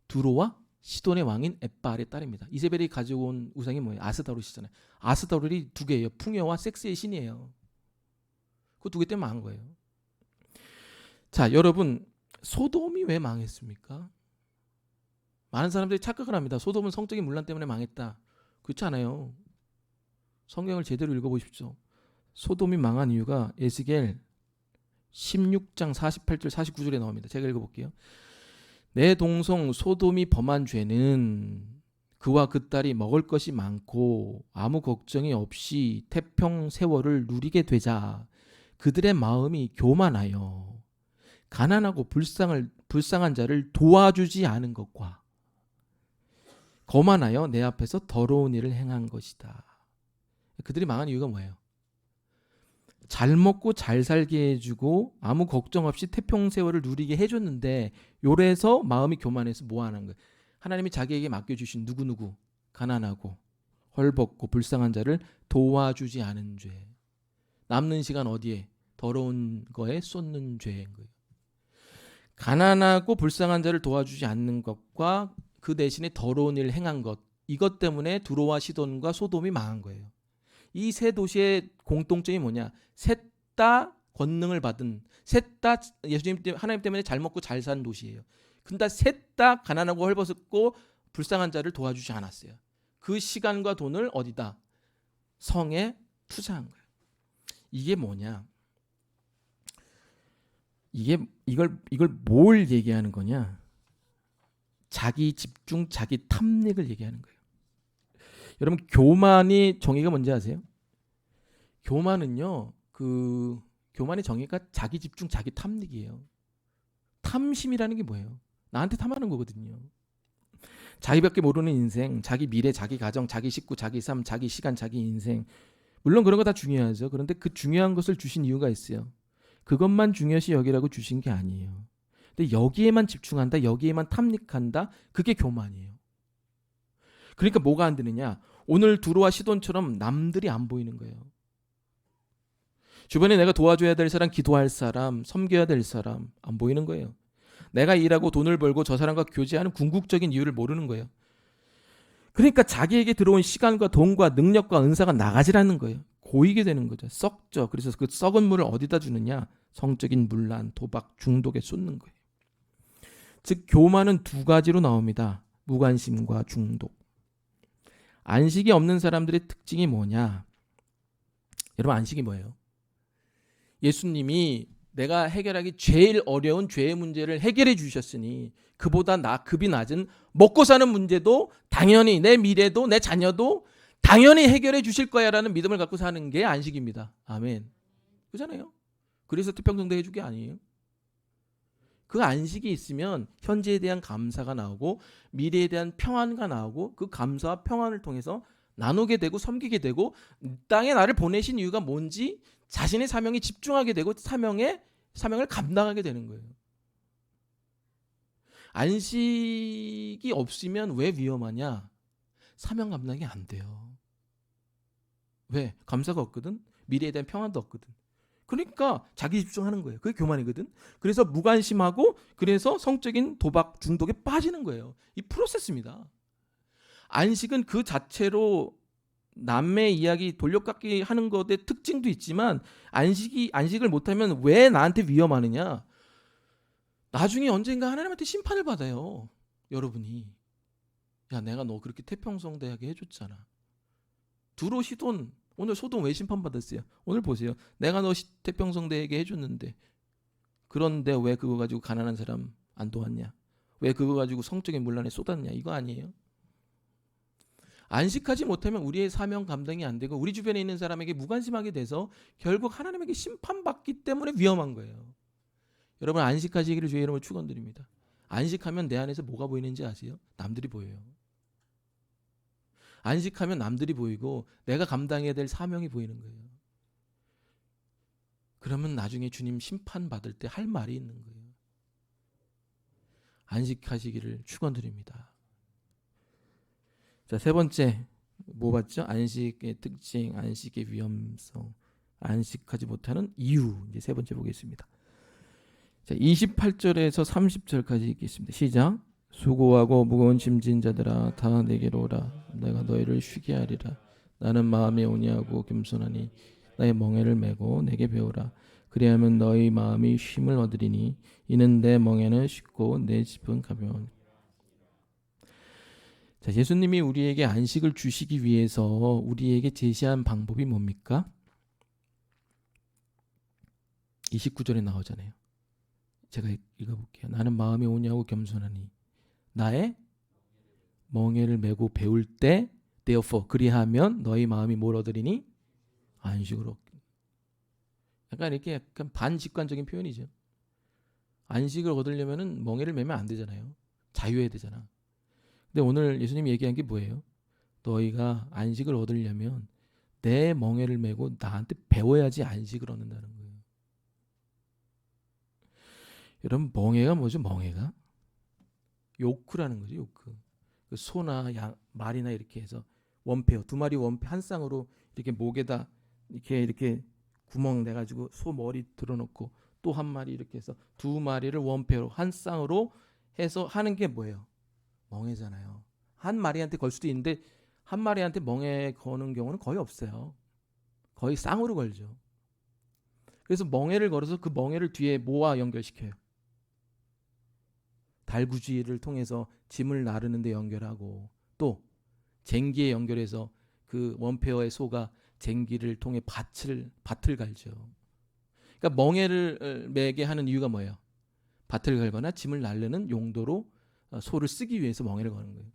두로와 시돈의 왕인 엣바알의 딸입니다. 이세벨이 가지고 온 우상이 뭐예요? 아스다롯이잖아요. 아스다롯이 두 개예요. 풍요와 섹스의 신이에요. 그 두 개 때문에 망한 거예요. 자, 여러분, 소돔이 왜 망했습니까? 많은 사람들이 착각을 합니다. 소돔은 성적인 문란 때문에 망했다. 그렇지 않아요. 성경을 제대로 읽어보십시오. 소돔이 망한 이유가 에스겔 16장 48절 49절에 나옵니다. 제가 읽어볼게요. 내 동성 소돔이 범한 죄는 그와 그 딸이 먹을 것이 많고 아무 걱정이 없이 태평 세월을 누리게 되자 그들의 마음이 교만하여 가난하고 불쌍한 자를 도와주지 않은 것과 거만하여 내 앞에서 더러운 일을 행한 것이다. 그들이 망한 이유가 뭐예요? 잘 먹고 잘 살게 해주고 아무 걱정 없이 태평세월을 누리게 해줬는데 요래서 마음이 교만해서 뭐 하는 거예요? 하나님이 자기에게 맡겨주신 누구누구 가난하고 헐벗고 불쌍한 자를 도와주지 않은 죄. 남는 시간 어디에? 더러운 거에 쏟는 죄인 거예요. 가난하고 불쌍한 자를 도와주지 않는 것과 그 대신에 더러운 일을 행한 것, 이것 때문에 두로와 시돈과 소돔이 망한 거예요. 이 세 도시의 공통점이 뭐냐? 셋 다 권능을 받은, 셋 다 예수님 때문에, 하나님 때문에 잘 먹고 잘 산 도시예요. 근데 셋 다 가난하고 헐벗고 불쌍한 자를 도와주지 않았어요. 그 시간과 돈을 어디다? 성에 투자한 거예요. 이게 뭐냐? 이걸 뭘 얘기하는 거냐? 자기 집중, 자기 탐닉을 얘기하는 거예요. 여러분, 교만이 정의가 뭔지 아세요? 교만은요, 교만의 정의가 자기 집중, 자기 탐닉이에요. 탐심이라는 게 뭐예요? 나한테 탐하는 거거든요. 자기밖에 모르는 인생, 자기 미래, 자기 가정, 자기 식구, 자기 삶, 자기 시간, 자기 인생. 물론 그런 거 다 중요하죠. 그런데 그 중요한 것을 주신 이유가 있어요. 그것만 중요시 여기라고 주신 게 아니에요. 근데 여기에만 집중한다, 여기에만 탐닉한다, 그게 교만이에요. 그러니까 뭐가 안 되느냐? 오늘 두로와 시돈처럼 남들이 안 보이는 거예요. 주변에 내가 도와줘야 될 사람, 기도할 사람, 섬겨야 될 사람 안 보이는 거예요. 내가 일하고 돈을 벌고 저 사람과 교제하는 궁극적인 이유를 모르는 거예요. 그러니까 자기에게 들어온 시간과 돈과 능력과 은사가 나가지라는 거예요. 고이게 되는 거죠. 썩죠. 그래서 그 썩은 물을 어디다 주느냐? 성적인 문란, 도박, 중독에 쏟는 거예요. 즉 교만은 두 가지로 나옵니다. 무관심과 중독. 안식이 없는 사람들의 특징이 뭐냐? 여러분 안식이 뭐예요? 예수님이 내가 해결하기 제일 어려운 죄의 문제를 해결해 주셨으니 그보다 급이 낮은 먹고 사는 문제도 당연히 내 미래도 내 자녀도 당연히 해결해 주실 거야 라는 믿음을 갖고 사는 게 안식입니다. 아멘. 그렇잖아요. 그래서 태평성대 해주게 아니에요. 그 안식이 있으면 현재에 대한 감사가 나오고 미래에 대한 평안가 나오고 그 감사와 평안을 통해서 나누게 되고 섬기게 되고 땅에 나를 보내신 이유가 뭔지 자신의 사명에 집중하게 되고 사명을 감당하게 되는 거예요. 안식이 없으면 왜 위험하냐? 사명 감당이 안 돼요. 왜? 감사가 없거든. 미래에 대한 평안도 없거든. 그러니까 자기 집중하는 거예요. 그게 교만이거든. 그래서 무관심하고 그래서 성적인 도박 중독에 빠지는 거예요. 이 프로세스입니다. 안식은 그 자체로 남의 이야기 돌려깎기 하는 것의 특징도 있지만 안식을 못하면 왜 나한테 위험하느냐? 나중에 언젠가 하나님한테 심판을 받아요. 여러분이. 야 내가 너 그렇게 태평성대하게 해줬잖아. 두로 시돈 오늘 소돔 왜 심판받았어요? 오늘 보세요. 내가 너 태평성대에게 해줬는데 그런데 왜 그거 가지고 가난한 사람 안 도왔냐? 왜 그거 가지고 성적인 문란에 쏟았냐? 이거 아니에요? 안식하지 못하면 우리의 사명 감당이 안 되고 우리 주변에 있는 사람에게 무관심하게 돼서 결국 하나님에게 심판받기 때문에 위험한 거예요. 여러분 안식하시기를 주의 이름으로 축원드립니다. 안식하면 내 안에서 뭐가 보이는지 아세요? 남들이 보여요. 안식하면 남들이 보이고 내가 감당해야 될 사명이 보이는 거예요. 그러면 나중에 주님 심판받을 때 할 말이 있는 거예요. 안식하시기를 축원드립니다. 자, 세 번째 뭐 봤죠? 안식의 특징, 안식의 위험성, 안식하지 못하는 이유. 이제 세 번째 보겠습니다. 자, 28절에서 30절까지 읽겠습니다. 시작. 수고하고 무거운 짐진 자들아 다 내게로 오라. 내가 너희를 쉬게 하리라. 나는 마음이 온유하고 겸손하니 나의 멍에를 메고 내게 배우라. 그리하면 너희 마음이 쉼을 얻으리니 이는 내 멍에는 쉽고 내 짐은 가벼우니. 자, 예수님이 우리에게 안식을 주시기 위해서 우리에게 제시한 방법이 뭡니까? 29절에 나오잖아요. 제가 읽어볼게요. 나는 마음이 온유하고 겸손하니 나의 멍에를 메고 배울 때 therefore 그리하면 너희 마음이 뭘 얻으리니? 안식을 얻기. 약간 반직관적인 표현이죠. 안식을 얻으려면은 멍에를 메면 안 되잖아요. 자유해야 되잖아. 근데 오늘 예수님이 얘기한 게 뭐예요? 너희가 안식을 얻으려면 내 멍에를 메고 나한테 배워야지 안식을 얻는다는 거예요. 여러분 멍에가 뭐죠? 멍에가? 요크라는 거죠. 요크. 그 소나 말이나 이렇게 해서 원페어 두 마리 원페 한 쌍으로 이렇게 목에다 이렇게 구멍 내 가지고 소 머리 들어놓고 또 한 마리 이렇게 해서 두 마리를 원페어로 한 쌍으로 해서 하는 게 뭐예요? 멍에잖아요. 한 마리한테 걸 수도 있는데 한 마리한테 멍에 거는 경우는 거의 없어요. 거의 쌍으로 걸죠. 그래서 멍에를 걸어서 그 멍에를 뒤에 뭐와 연결시켜요? 달구지를 통해서 짐을 나르는 데 연결하고 또 쟁기에 연결해서 그 원페어의 소가 쟁기를 통해 밭을 갈죠. 그러니까 멍에를 매게 하는 이유가 뭐예요? 밭을 갈거나 짐을 나르는 용도로 소를 쓰기 위해서 멍에를 거는 거예요.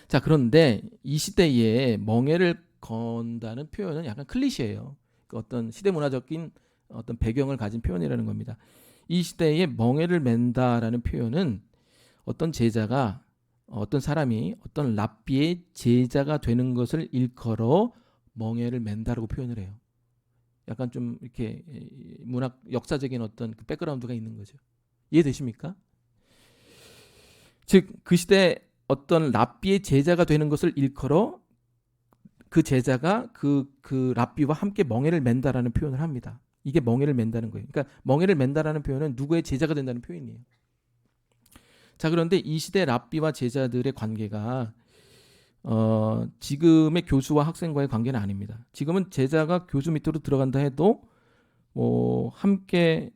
자, 그런데 이 시대에 멍에를 건다는 표현은 약간 클리셰예요. 그 어떤 시대 문화적인 어떤 배경을 가진 표현이라는 겁니다. 이 시대에 멍에를 맨다라는 표현은 어떤 제자가 어떤 사람이 어떤 랍비의 제자가 되는 것을 일컬어 멍에를 맨다라고 표현을 해요. 약간 좀 이렇게 문학 역사적인 어떤 그 백그라운드가 있는 거죠. 이해되십니까? 즉 그 시대 어떤 랍비의 제자가 되는 것을 일컬어 그 제자가 그 랍비와 함께 멍에를 맨다라는 표현을 합니다. 이게 멍에를 맨다는 거예요. 그러니까 멍에를 맨다라는 표현은 누구의 제자가 된다는 표현이에요. 자, 그런데 이 시대 랍비와 제자들의 관계가 지금의 교수와 학생과의 관계는 아닙니다. 지금은 제자가 교수 밑으로 들어간다 해도 함께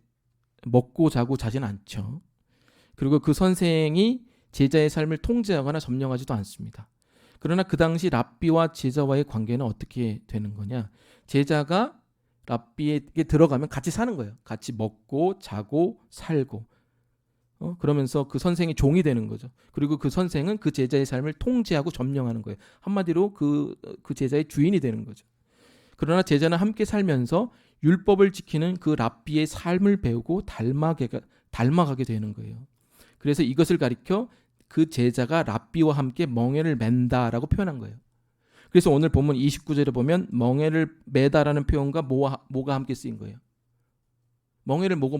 먹고 자고 자진 않죠. 그리고 그 선생이 제자의 삶을 통제하거나 점령하지도 않습니다. 그러나 그 당시 랍비와 제자와의 관계는 어떻게 되는 거냐? 제자가 랍비에게 들어가면 같이 사는 거예요. 같이 먹고 자고 살고 그러면서 그 선생이 종이 되는 거죠. 그리고 그 선생은 그 제자의 삶을 통제하고 점령하는 거예요. 한마디로 그 제자의 주인이 되는 거죠. 그러나 제자는 함께 살면서 율법을 지키는 그 랍비의 삶을 배우고 닮아가게 되는 거예요. 그래서 이것을 가리켜 그 제자가 랍비와 함께 멍에를 맨다라고 표현한 거예요. 그래서 오늘 본문 29절에 보면 멍에를 매다라는 표현과 뭐가 함께 쓰인 거예요. 멍에를 메고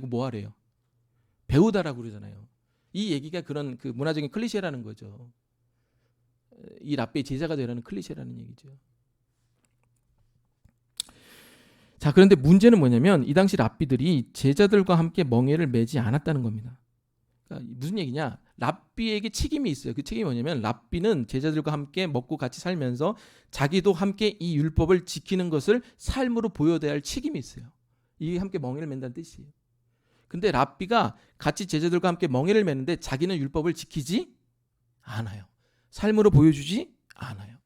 뭐 하래요? 배우다라고 그러잖아요. 이 얘기가 그런 그 문화적인 클리셰라는 거죠. 이 랍비의 제자가 되라는 클리셰라는 얘기죠. 자, 그런데 문제는 뭐냐면 이 당시 랍비들이 제자들과 함께 멍에를 매지 않았다는 겁니다. 그러니까 무슨 얘기냐? 랍비에게 책임이 있어요. 그 책임이 뭐냐면 랍비는 제자들과 함께 먹고 같이 살면서 자기도 함께 이 율법을 지키는 것을 삶으로 보여야 할 책임이 있어요. 이게 함께 멍에를 맨다는 뜻이에요. 근데 랍비가 같이 제자들과 함께 멍에를 매는데 자기는 율법을 지키지 않아요. 삶으로 보여주지 않아요.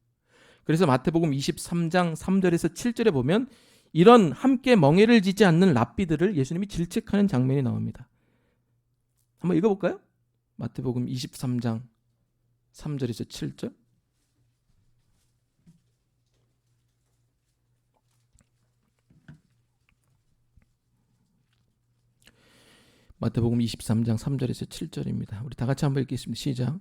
그래서 마태복음 23장 3절에서 7절에 보면 이런 함께 멍에를 지지 않는 랍비들을 예수님이 질책하는 장면이 나옵니다. 한번 읽어볼까요? 마태복음 23장 3절에서 7절. 마태복음 23장 3절에서 7절입니다. 우리 다 같이 한번 읽겠습니다. 시작.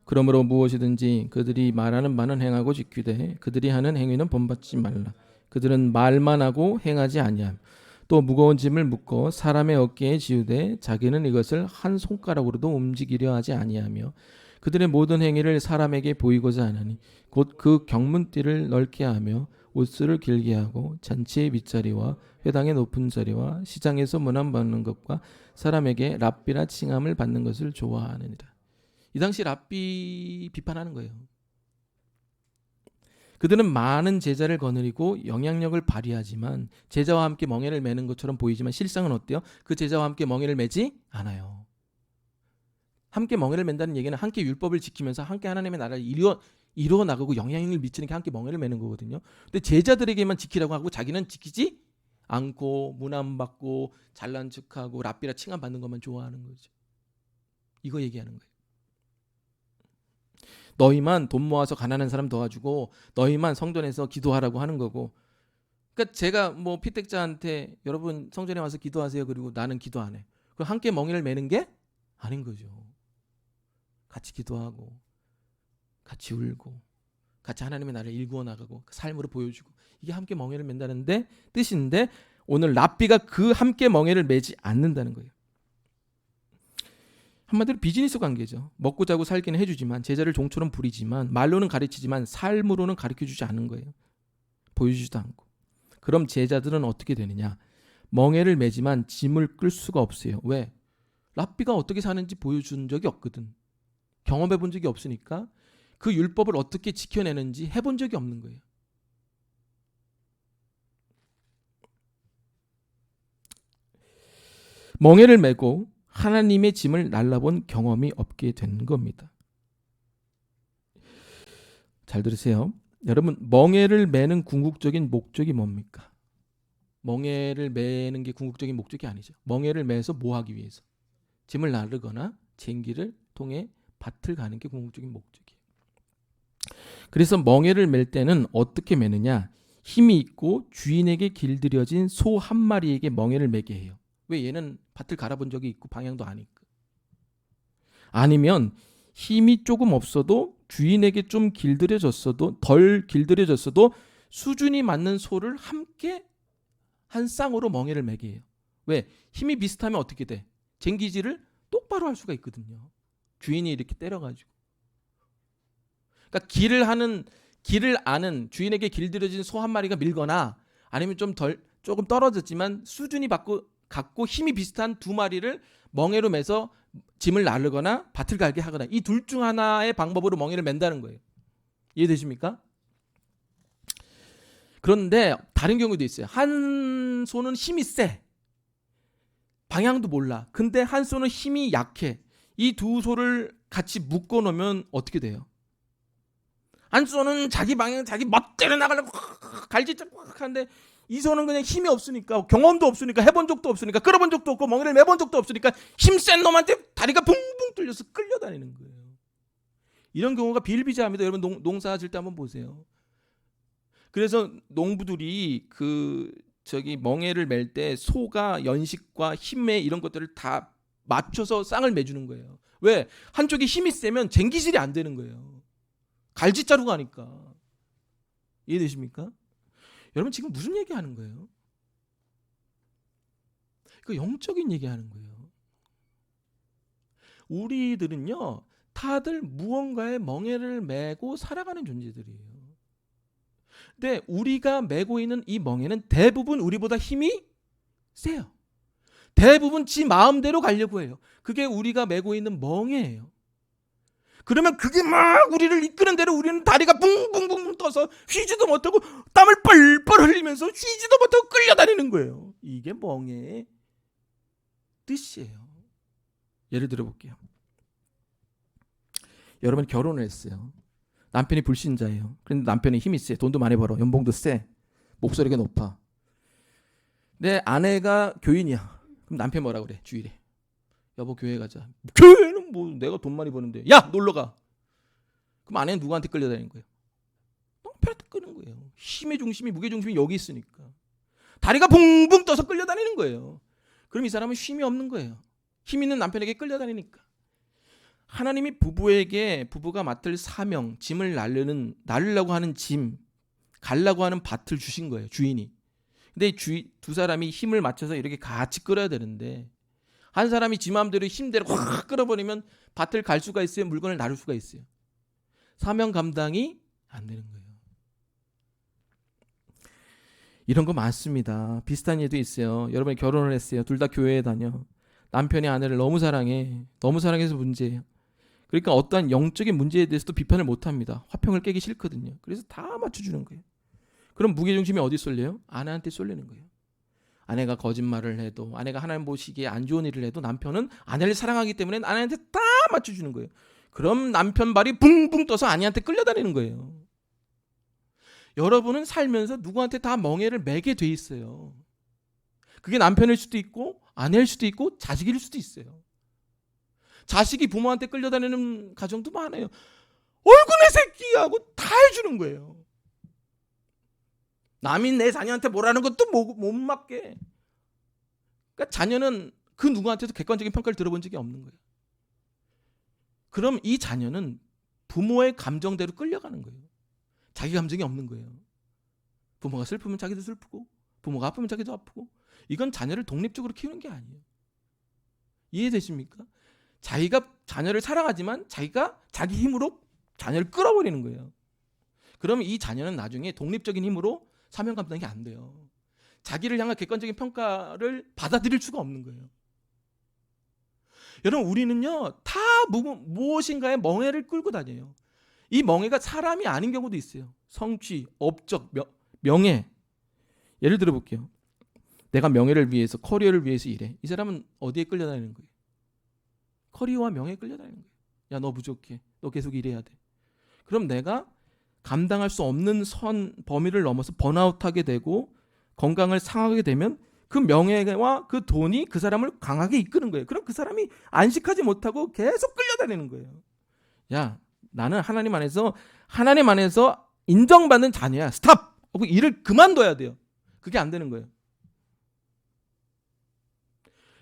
그러므로 무엇이든지 그들이 말하는 바는 행하고 지키되 그들이 하는 행위는 본받지 말라. 그들은 말만 하고 행하지 아니함. 또 무거운 짐을 묶어 사람의 어깨에 지우되 자기는 이것을 한 손가락으로도 움직이려 하지 아니하며 그들의 모든 행위를 사람에게 보이고자 하나니 곧 그 경문띠를 넓게 하며 옷수를 길게 하고 잔치의 윗자리와 회당의 높은 자리와 시장에서 문안 받는 것과 사람에게 랍비라 칭함을 받는 것을 좋아하느니라. 이 당시 랍비 비판하는 거예요. 그들은 많은 제자를 거느리고 영향력을 발휘하지만 제자와 함께 멍에를 매는 것처럼 보이지만 실상은 어때요? 그 제자와 함께 멍에를 매지 않아요. 함께 멍에를 맨다는 얘기는 함께 율법을 지키면서 함께 하나님의 나라를 이루어 나가고 영향력을 미치는 게 함께 멍에를 매는 거거든요. 근데 제자들에게만 지키라고 하고 자기는 지키지 않고 문안 받고 잘난 척하고 랍비라 칭함 받는 것만 좋아하는 거죠. 이거 얘기하는 거예요. 너희만 돈 모아서 가난한 사람 도와주고 너희만 성전에서 기도하라고 하는 거고. 그러니까 제가 뭐 피택자한테 여러분 성전에 와서 기도하세요. 그리고 나는 기도 안 해. 그럼 함께 멍에를 매는 게 아닌 거죠. 같이 기도하고 같이 울고 같이 하나님의 나라를 일구어 나가고 삶으로 보여주고 이게 함께 멍에를 맨다는데 뜻인데 오늘 랍비가 그 함께 멍에를 매지 않는다는 거예요. 한마디로 비즈니스 관계죠. 먹고 자고 살기는 해주지만 제자를 종처럼 부리지만 말로는 가르치지만 삶으로는 가르쳐주지 않는 거예요. 보여주지도 않고. 그럼 제자들은 어떻게 되느냐? 멍에를 매지만 짐을 끌 수가 없어요. 왜? 랍비가 어떻게 사는지 보여준 적이 없거든. 경험해 본 적이 없으니까 그 율법을 어떻게 지켜내는지 해본 적이 없는 거예요. 멍에를 메고 하나님의 짐을 날라본 경험이 없게 된 겁니다. 잘 들으세요. 여러분, 멍에를 매는 궁극적인 목적이 뭡니까? 멍에를 매는 게 궁극적인 목적이 아니죠. 멍에를 매서 뭐 하기 위해서? 짐을 나르거나 쟁기를 통해 밭을 가는 게 궁극적인 목적이에요. 그래서 멍에를 맬 때는 어떻게 매느냐? 힘이 있고 주인에게 길들여진 소 한 마리에게 멍에를 매게 해요. 왜? 얘는 밭을 갈아본 적이 있고 방향도 아니까. 아니면 힘이 조금 없어도 주인에게 좀 길들여졌어도 덜 길들여졌어도 수준이 맞는 소를 함께 한 쌍으로 멍에를 매게 해요. 왜? 힘이 비슷하면 어떻게 돼? 쟁기질을 똑바로 할 수가 있거든요. 주인이 이렇게 때려가지고. 그러니까 길을 아는 주인에게 길들여진 소 한 마리가 밀거나 아니면 조금 떨어졌지만 수준이 갖고 힘이 비슷한 두 마리를 멍에로 매서 짐을 나르거나 밭을 갈게 하거나 이 둘 중 하나의 방법으로 멍에를 맨다는 거예요. 이해되십니까? 그런데 다른 경우도 있어요. 한 손은 힘이 세. 방향도 몰라. 근데 한 손은 힘이 약해. 이 두 손을 같이 묶어 놓으면 어떻게 돼요? 한 손은 자기 방향, 자기 멋대로 나가려고 갈짓자고 하는데 이 손은 그냥 힘이 없으니까, 경험도 없으니까, 해본 적도 없으니까, 끌어본 적도 없고 멍에를 매본 적도 없으니까 힘센 놈한테 다리가 붕붕 뚫려서 끌려다니는 거예요. 이런 경우가 비일비재합니다. 여러분 농사 질 때 한번 보세요. 그래서 농부들이 멍에를 맬 때 소가 연식과 힘에 이런 것들을 다 맞춰서 쌍을 매주는 거예요. 왜? 한쪽이 힘이 세면 쟁기질이 안 되는 거예요. 갈짓자루 가니까. 이해되십니까? 여러분 지금 무슨 얘기하는 거예요? 그 영적인 얘기하는 거예요. 우리들은요, 다들 무언가의 멍에를 메고 살아가는 존재들이에요. 근데 우리가 메고 있는 이 멍에는 대부분 우리보다 힘이 세요. 대부분 지 마음대로 가려고 해요. 그게 우리가 메고 있는 멍에예요. 그러면 그게 막 우리를 이끄는 대로 우리는 다리가 붕붕붕붕 떠서 쉬지도 못하고 땀을 뻘뻘 흘리면서 쉬지도 못하고 끌려다니는 거예요. 이게 멍에의 뜻이에요. 예를 들어 볼게요. 여러분이 결혼을 했어요. 남편이 불신자예요. 그런데 남편이 힘이 세. 돈도 많이 벌어. 연봉도 세. 목소리가 높아. 내 아내가 교인이야. 그럼 남편 뭐라 그래? 주일에. 여보 교회 가자. 교회는 뭐 내가 돈 많이 버는데. 야 놀러 가. 그럼 아내는 누구한테 끌려다니는 거예요? 남편한테 끄는 거예요. 힘의 중심이, 무게 중심이 여기 있으니까. 다리가 붕붕 떠서 끌려다니는 거예요. 그럼 이 사람은 쉼이 없는 거예요. 힘 있는 남편에게 끌려다니니까. 하나님이 부부가 맡을 사명, 짐을 나르려고 하는 짐, 가려고 하는 밭을 주신 거예요. 주인이. 근데 두 사람이 힘을 맞춰서 이렇게 같이 끌어야 되는데 한 사람이 지 마음대로 힘대로 확 끌어버리면 밭을 갈 수가 있어요. 물건을 나를 수가 있어요. 사명 감당이 안 되는 거예요. 이런 거 많습니다. 비슷한 예도 있어요. 여러분이 결혼을 했어요. 둘 다 교회에 다녀. 남편이 아내를 너무 사랑해. 너무 사랑해서 문제예요. 그러니까 어떠한 영적인 문제에 대해서도 비판을 못합니다. 화평을 깨기 싫거든요. 그래서 다 맞춰주는 거예요. 그럼 무게중심이 어디 쏠려요? 아내한테 쏠리는 거예요. 아내가 거짓말을 해도, 아내가 하나님 보시기에 안 좋은 일을 해도 남편은 아내를 사랑하기 때문에 아내한테 다 맞춰주는 거예요. 그럼 남편 발이 붕붕 떠서 아내한테 끌려다니는 거예요. 여러분은 살면서 누구한테 다 멍에를 매게 돼 있어요. 그게 남편일 수도 있고 아내일 수도 있고 자식일 수도 있어요. 자식이 부모한테 끌려다니는 가정도 많아요. 얼굴의 새끼 하고 다 해주는 거예요. 남이 내 자녀한테 뭐라는 것도 못 맞게. 그러니까 자녀는 그 누구한테도 객관적인 평가를 들어본 적이 없는 거예요. 그럼 이 자녀는 부모의 감정대로 끌려가는 거예요. 자기 감정이 없는 거예요. 부모가 슬프면 자기도 슬프고 부모가 아프면 자기도 아프고. 이건 자녀를 독립적으로 키우는 게 아니에요. 이해되십니까? 자기가 자녀를 사랑하지만 자기가 자기 힘으로 자녀를 끌어버리는 거예요. 그러면 이 자녀는 나중에 독립적인 힘으로 사명 감당이 안 돼요. 자기를 향한 객관적인 평가를 받아들일 수가 없는 거예요. 여러분 우리는요 다 무엇인가의 멍에를 끌고 다녀요. 이 멍에가 사람이 아닌 경우도 있어요. 성취, 업적, 명예. 예를 들어 볼게요. 내가 명예를 위해서, 커리어를 위해서 일해. 이 사람은 어디에 끌려다니는 거예요? 커리어와 명예에 끌려다니는 거예요. 야, 너 부족해. 너 계속 일해야 돼. 그럼 내가 감당할 수 없는 범위를 넘어서 번아웃하게 되고 건강을 상하게 되면 그 명예와 그 돈이 그 사람을 강하게 이끄는 거예요. 그럼 그 사람이 안식하지 못하고 계속 끌려다니는 거예요. 야, 나는 하나님 안에서 인정받는 자녀야. 스탑! 하고 일을 그만둬야 돼요. 그게 안 되는 거예요.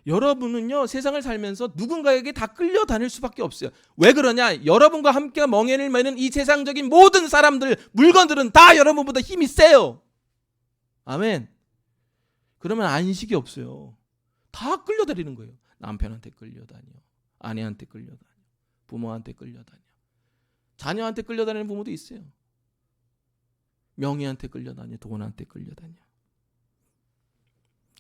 여러분은요 세상을 살면서 누군가에게 다 끌려다닐 수밖에 없어요. 왜 그러냐? 여러분과 함께 멍에를 매는 이 세상적인 모든 사람들, 물건들은 다 여러분보다 힘이 세요. 아멘. 그러면 안식이 없어요. 다 끌려다니는 거예요. 남편한테 끌려다녀, 아내한테 끌려다녀, 부모한테 끌려다녀, 자녀한테 끌려다니는 부모도 있어요. 명예한테 끌려다녀, 돈한테 끌려다녀.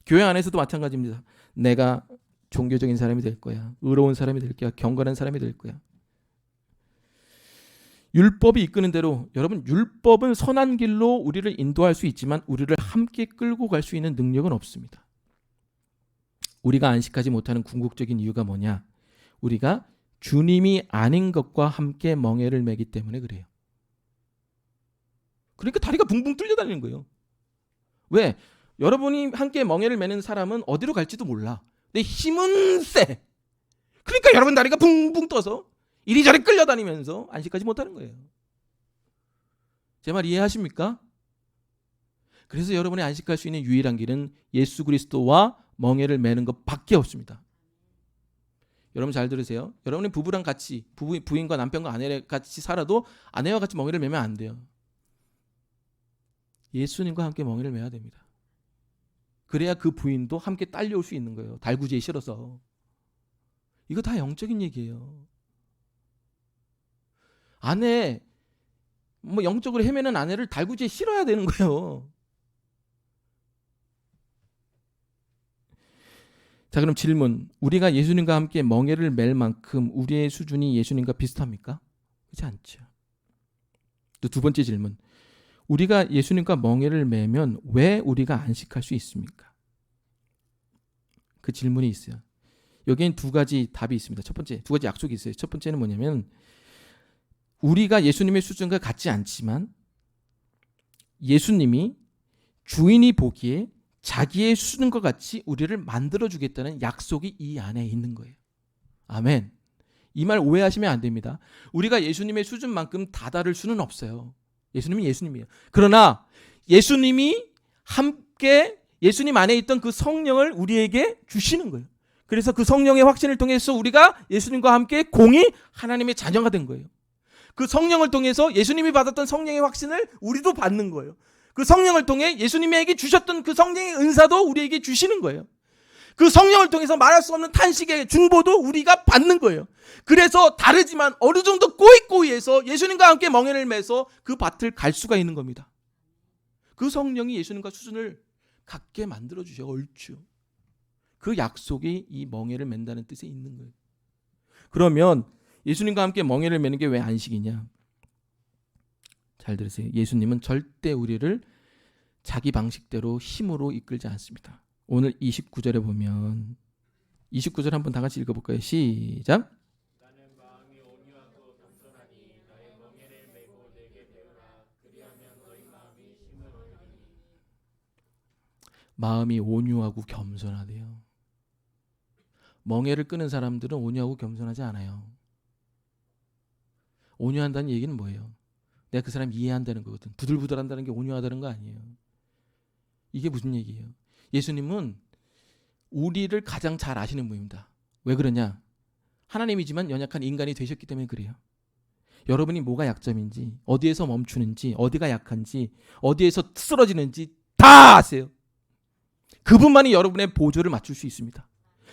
교회 안에서도 마찬가지입니다. 내가 종교적인 사람이 될 거야. 의로운 사람이 될 거야. 경건한 사람이 될 거야. 율법이 이끄는 대로, 여러분, 율법은 선한 길로 우리를 인도할 수 있지만 우리를 함께 끌고 갈 수 있는 능력은 없습니다. 우리가 안식하지 못하는 궁극적인 이유가 뭐냐? 우리가 주님이 아닌 것과 함께 멍에를 매기 때문에 그래요. 그러니까 다리가 붕붕 뚫려 다니는 거예요. 왜? 여러분이 함께 멍에를 매는 사람은 어디로 갈지도 몰라. 근데 힘은 세. 그러니까 여러분 다리가 붕붕 떠서 이리저리 끌려다니면서 안식하지 못하는 거예요. 제 말 이해하십니까? 그래서 여러분이 안식할 수 있는 유일한 길은 예수 그리스도와 멍에를 매는 것밖에 없습니다. 여러분 잘 들으세요. 여러분이 부부랑 같이, 부인과 남편과 아내랑 같이 살아도 아내와 같이 멍에를 매면 안 돼요. 예수님과 함께 멍에를 매야 됩니다. 그래야 그 부인도 함께 딸려올 수 있는 거예요. 달구지에 실어서. 이거 다 영적인 얘기예요. 아내, 영적으로 헤매는 아내를 달구지에 실어야 되는 거예요. 자, 그럼 질문. 우리가 예수님과 함께 멍에를 맬 만큼 우리의 수준이 예수님과 비슷합니까? 그렇지 않죠. 또 두 번째 질문. 우리가 예수님과 멍에를 매면 왜 우리가 안식할 수 있습니까? 그 질문이 있어요. 여기엔 두 가지 답이 있습니다. 첫 번째, 두 가지 약속이 있어요. 첫 번째는 뭐냐면 우리가 예수님의 수준과 같지 않지만 예수님이 주인이 보기에 자기의 수준과 같이 우리를 만들어주겠다는 약속이 이 안에 있는 거예요. 아멘. 이 말 오해하시면 안 됩니다. 우리가 예수님의 수준만큼 다다를 수는 없어요. 예수님이 예수님이에요. 그러나 예수님이 함께 예수님 안에 있던 그 성령을 우리에게 주시는 거예요. 그래서 그 성령의 확신을 통해서 우리가 예수님과 함께 공히 하나님의 자녀가 된 거예요. 그 성령을 통해서 예수님이 받았던 성령의 확신을 우리도 받는 거예요. 그 성령을 통해 예수님에게 주셨던 그 성령의 은사도 우리에게 주시는 거예요. 그 성령을 통해서 말할 수 없는 탄식의 중보도 우리가 받는 거예요. 그래서 다르지만 어느 정도 꼬이꼬이해서 예수님과 함께 멍에를 매서 그 밭을 갈 수가 있는 겁니다. 그 성령이 예수님과 수준을 같게 만들어주셔. 얼추. 그 약속이 이 멍에를 맨다는 뜻에 있는 거예요. 그러면 예수님과 함께 멍에를 매는 게 왜 안식이냐? 잘 들으세요. 예수님은 절대 우리를 자기 방식대로 힘으로 이끌지 않습니다. 오늘 29절에 보면 29절 한번 다 같이 읽어볼까요? 시작. 나는 마음이 온유하고 겸손하니 나의 멍에를 메고 내게 배우라. 그리하면 너희 마음이 힘을 얻으리니. 마음이 온유하고 겸손하대요. 멍에를 끄는 사람들은 온유하고 겸손하지 않아요. 온유한다는 얘기는 뭐예요? 내가 그 사람 이해한다는 거거든. 부들부들한다는 게 온유하다는 거 아니에요. 이게 무슨 얘기예요? 예수님은 우리를 가장 잘 아시는 분입니다. 왜 그러냐? 하나님이지만 연약한 인간이 되셨기 때문에 그래요. 여러분이 뭐가 약점인지, 어디에서 멈추는지, 어디가 약한지, 어디에서 쓰러지는지 다 아세요. 그분만이 여러분의 보조를 맞출 수 있습니다.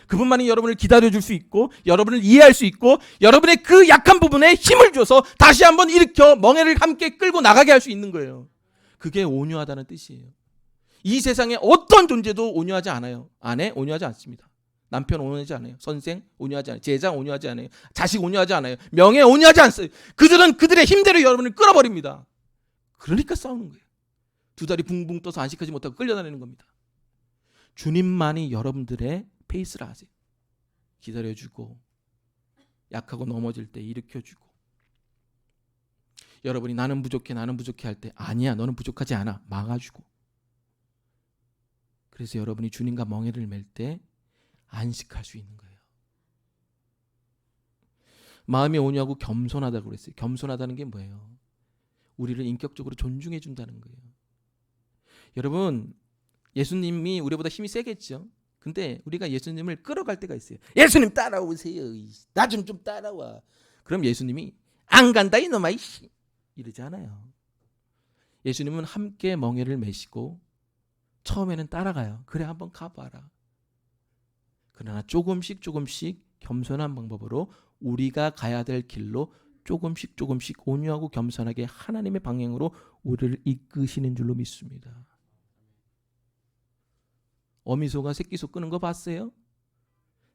그분만이 여러분을 기다려줄 수 있고 여러분을 이해할 수 있고 여러분의 그 약한 부분에 힘을 줘서 다시 한번 일으켜 멍에를 함께 끌고 나가게 할 수 있는 거예요. 그게 온유하다는 뜻이에요. 이 세상에 어떤 존재도 온유하지 않아요. 아내 온유하지 않습니다. 남편 온유하지 않아요. 선생 온유하지 않아요. 제자 온유하지 않아요. 자식 온유하지 않아요. 명예 온유하지 않어요. 그들은 그들의 힘대로 여러분을 끌어버립니다. 그러니까 싸우는 거예요. 두 다리 붕붕 떠서 안식하지 못하고 끌려다니는 겁니다. 주님만이 여러분들의 페이스를 아세요. 기다려주고 약하고 넘어질 때 일으켜주고 여러분이 나는 부족해 할 때 아니야 너는 부족하지 않아 막아주고 그래서 여러분이 주님과 멍에를 맬 때 안식할 수 있는 거예요. 마음이 온유하고 겸손하다고 그랬어요. 겸손하다는 게 뭐예요? 우리를 인격적으로 존중해 준다는 거예요. 여러분 예수님이 우리보다 힘이 세겠죠. 근데 우리가 예수님을 끌어갈 때가 있어요. 예수님 따라오세요. 나 좀 따라와. 그럼 예수님이 안 간다 이놈아 이러지 않아요. 예수님은 함께 멍에를 매시고 처음에는 따라가요. 그래 한번 가봐라. 그러나 조금씩 겸손한 방법으로 우리가 가야 될 길로 조금씩 온유하고 겸손하게 하나님의 방향으로 우리를 이끄시는 줄로 믿습니다. 어미소가 새끼소 끄는 거 봤어요?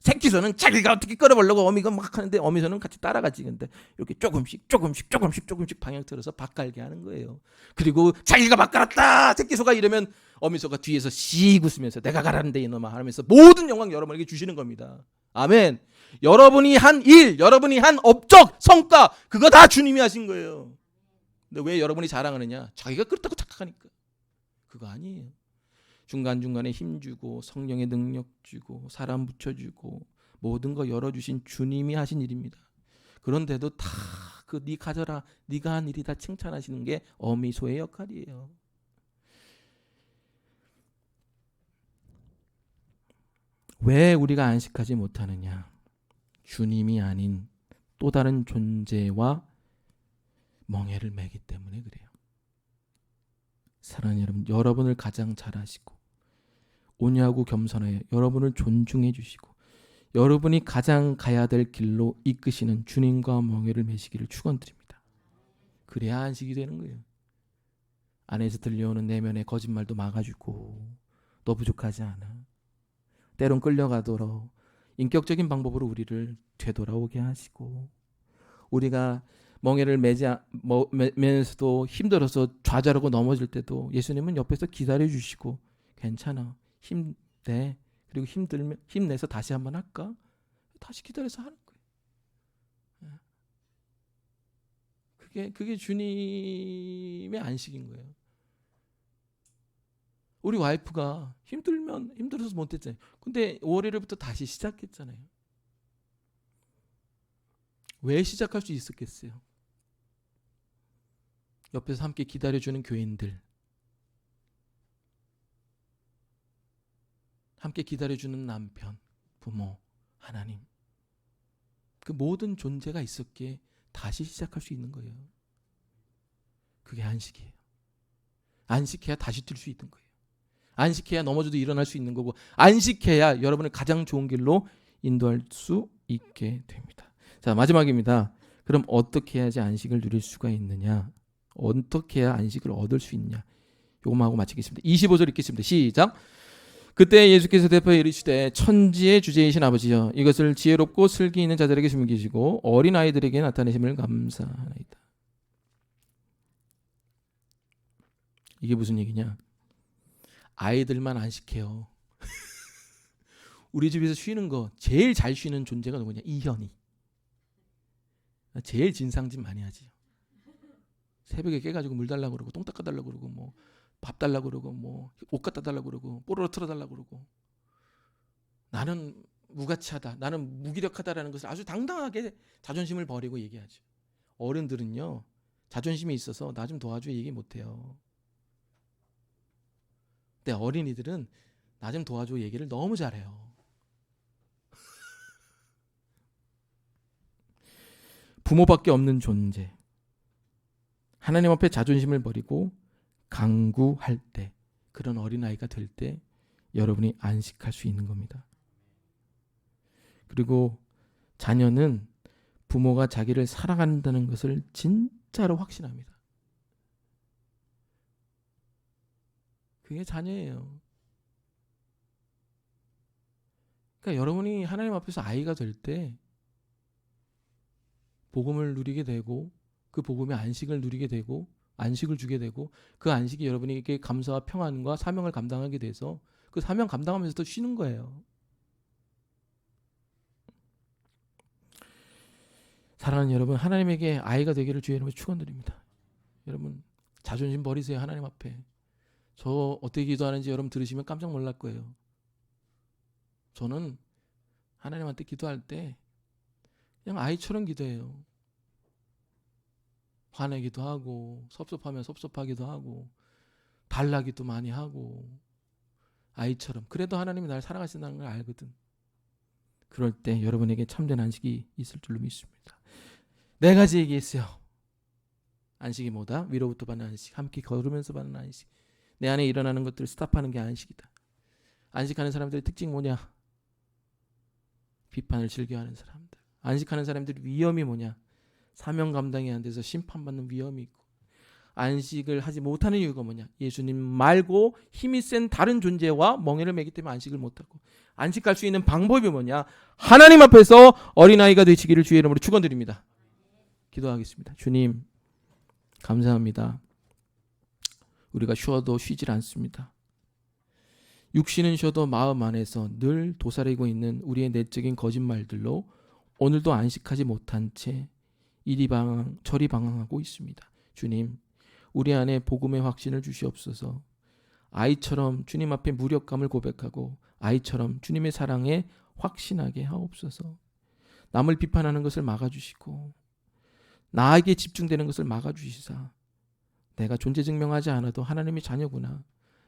새끼손은 자기가 어떻게 끌어보려고 어미가 막 하는데 어미손은 같이 따라가지. 근데 이렇게 조금씩 방향 틀어서 바깔게 하는 거예요. 그리고 자기가 바깔았다 새끼소가 이러면 어미소가 뒤에서 씩 웃으면서 내가 가라는데 이놈아 하면서 모든 영광 여러분에게 주시는 겁니다. 아멘. 여러분이 한 일, 여러분이 한 업적, 성과 그거 다 주님이 하신 거예요. 근데 왜 여러분이 자랑하느냐? 자기가 그렇다고 착각하니까. 그거 아니에요. 중간중간에 힘주고 성령의 능력 주고 사람 붙여주고 모든 거 열어주신 주님이 하신 일입니다. 그런데도 다 그 네 가져라 네가 한 일이 다 칭찬하시는 게 어미소의 역할이에요. 왜 우리가 안식하지 못하느냐? 주님이 아닌 또 다른 존재와 멍에를 매기 때문에 그래요. 사랑하는 여러분, 여러분을 가장 잘 아시고 온유하고 겸손하여 여러분을 존중해 주시고 여러분이 가장 가야 될 길로 이끄시는 주님과 멍에를 매시기를 축원드립니다. 그래야 안식이 되는 거예요. 안에서 들려오는 내면의 거짓말도 막아주고 너 부족하지 않아. 때론 끌려가도록 인격적인 방법으로 우리를 되돌아오게 하시고 우리가 멍에를 매면서도 힘들어서 좌절하고 넘어질 때도 예수님은 옆에서 기다려주시고 괜찮아 힘내 그리고 힘내서 다시 한번 할까? 다시 기다려서 하는 거예요. 그게 주님의 안식인 거예요. 우리 와이프가 힘들어서 못했잖아요. 근데 월요일부터 다시 시작했잖아요. 왜 시작할 수 있었겠어요? 옆에서 함께 기다려주는 교인들, 함께 기다려주는 남편, 부모, 하나님, 그 모든 존재가 있었기에 다시 시작할 수 있는 거예요. 그게 안식이에요. 안식해야 다시 뛸 수 있는 거예요. 안식해야 넘어져도 일어날 수 있는 거고 안식해야 여러분을 가장 좋은 길로 인도할 수 있게 됩니다. 자, 마지막입니다. 그럼 어떻게 해야지 안식을 누릴 수가 있느냐? 어떻게 해야 안식을 얻을 수 있냐? 요것만 하고 마치겠습니다. 25절 읽겠습니다. 시작. 그때 예수께서 대표에 이르시되 천지의 주제이신 아버지여 이것을 지혜롭고 슬기 있는 자들에게 숨기시고 어린 아이들에게 나타내심을 감사하나이다. 이게 무슨 얘기냐? 아이들만 안식해요. 우리 집에서 쉬는 거 제일 잘 쉬는 존재가 누구냐? 이현이. 제일 진상짓 많이 하지. 새벽에 깨가지고 물 달라고 그러고 똥 닦아달라고 그러고 뭐 밥 달라고 그러고 뭐 옷 갖다 달라고 그러고 뽀로로 틀어달라고 그러고 나는 무가치하다 나는 무기력하다라는 것을 아주 당당하게 자존심을 버리고 얘기하죠. 어른들은요 자존심이 있어서 나 좀 도와줘 얘기 못해요. 근데 어린이들은 나 좀 도와줘 얘기를 너무 잘해요. 부모밖에 없는 존재, 하나님 앞에 자존심을 버리고 강구할 때, 그런 어린아이가 될 때 여러분이 안식할 수 있는 겁니다. 그리고 자녀는 부모가 자기를 사랑한다는 것을 진짜로 확신합니다. 그게 자녀예요. 그러니까 여러분이 하나님 앞에서 아이가 될 때 복음을 누리게 되고 그 복음의 안식을 누리게 되고 안식을 주게 되고 그 안식이 여러분에게 감사와 평안과 사명을 감당하게 돼서 그 사명 감당하면서 또 쉬는 거예요. 사랑하는 여러분, 하나님에게 아이가 되기를 주의 이름으로 축원드립니다. 여러분 자존심 버리세요. 하나님 앞에. 저 어떻게 기도하는지 여러분 들으시면 깜짝 놀랄 거예요. 저는 하나님한테 기도할 때 그냥 아이처럼 기도해요. 화내기도 하고 섭섭하면 섭섭하기도 하고 달라기도 많이 하고 아이처럼. 그래도 하나님이 나를 사랑하신다는 걸 알거든. 그럴 때 여러분에게 참된 안식이 있을 줄로 믿습니다. 네 가지 얘기했어요. 안식이 뭐다? 위로부터 받는 안식, 함께 걸으면서 받는 안식, 내 안에 일어나는 것들을 스탑하는 게 안식이다. 안식하는 사람들의 특징 뭐냐? 비판을 즐겨하는 사람들. 안식하는 사람들의 위험이 뭐냐? 사명 감당이 안 돼서 심판받는 위험이 있고, 안식을 하지 못하는 이유가 뭐냐? 예수님 말고 힘이 센 다른 존재와 멍에를 매기 때문에 안식을 못하고, 안식할 수 있는 방법이 뭐냐? 하나님 앞에서 어린아이가 되시기를 주의 이름으로 축원드립니다. 기도하겠습니다. 주님 감사합니다. 우리가 쉬어도 쉬질 않습니다. 육신은 쉬어도 마음 안에서 늘 도사리고 있는 우리의 내적인 거짓말들로 오늘도 안식하지 못한 채 이리 방황 저리 방황하고 있습니다. 주님, 우리 안에 복음의 확신을 주시옵소서. 아이처럼 주님 앞에 무력감을 고백하고 아이처럼 주님의 사랑에 확신하게 하옵소서. 남을 비판하는 것을 막아주시고 나에게 집중되는 것을 막아주시사 내가 존재 증명하지 않아도 하나님의 자녀구나,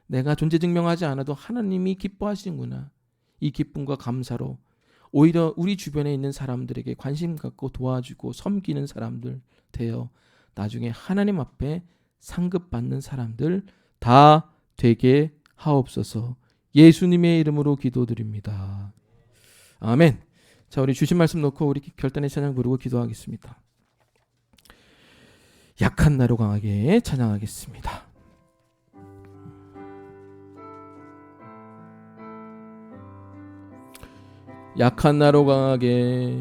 내가 존재 증명하지 않아도 하나님이 기뻐하시는구나, 이 기쁨과 감사로 오히려 우리 주변에 있는 사람들에게 관심 갖고 도와주고 섬기는 사람들 되어 나중에 하나님 앞에 상급받는 사람들 다 되게 하옵소서. 예수님의 이름으로 기도드립니다. 아멘. 자, 우리 주신 말씀 놓고 우리 결단의 찬양 부르고 기도하겠습니다. 약한 나로 강하게 찬양하겠습니다. 약한 나로 강하게,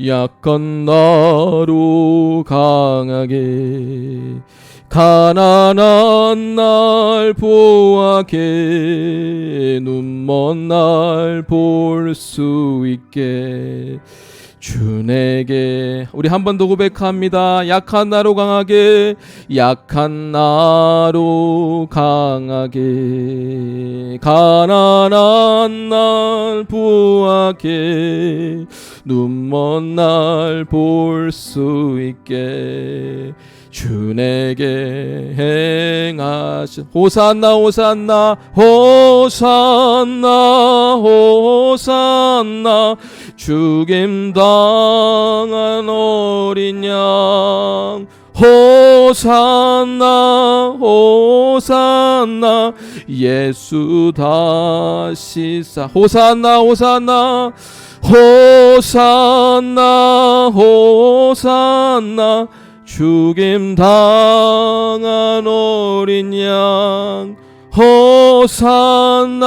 약한 나로 강하게, 가난한 날 보하게, 눈먼 날 볼 수 있게 주 내게. 우리 한 번 더 고백합니다. 약한 나로 강하게, 약한 나로 강하게, 가난한 날 보하게, 눈먼 날 볼 수 있게 주 내게 행하시. 호산나 호산나 호산나 호산나, 죽임 당한 어린 양. 호산나 호산나, 예수 다시 사. 호산나 호산나 호산나 호산나, 죽임 당한 어린 양. 호산나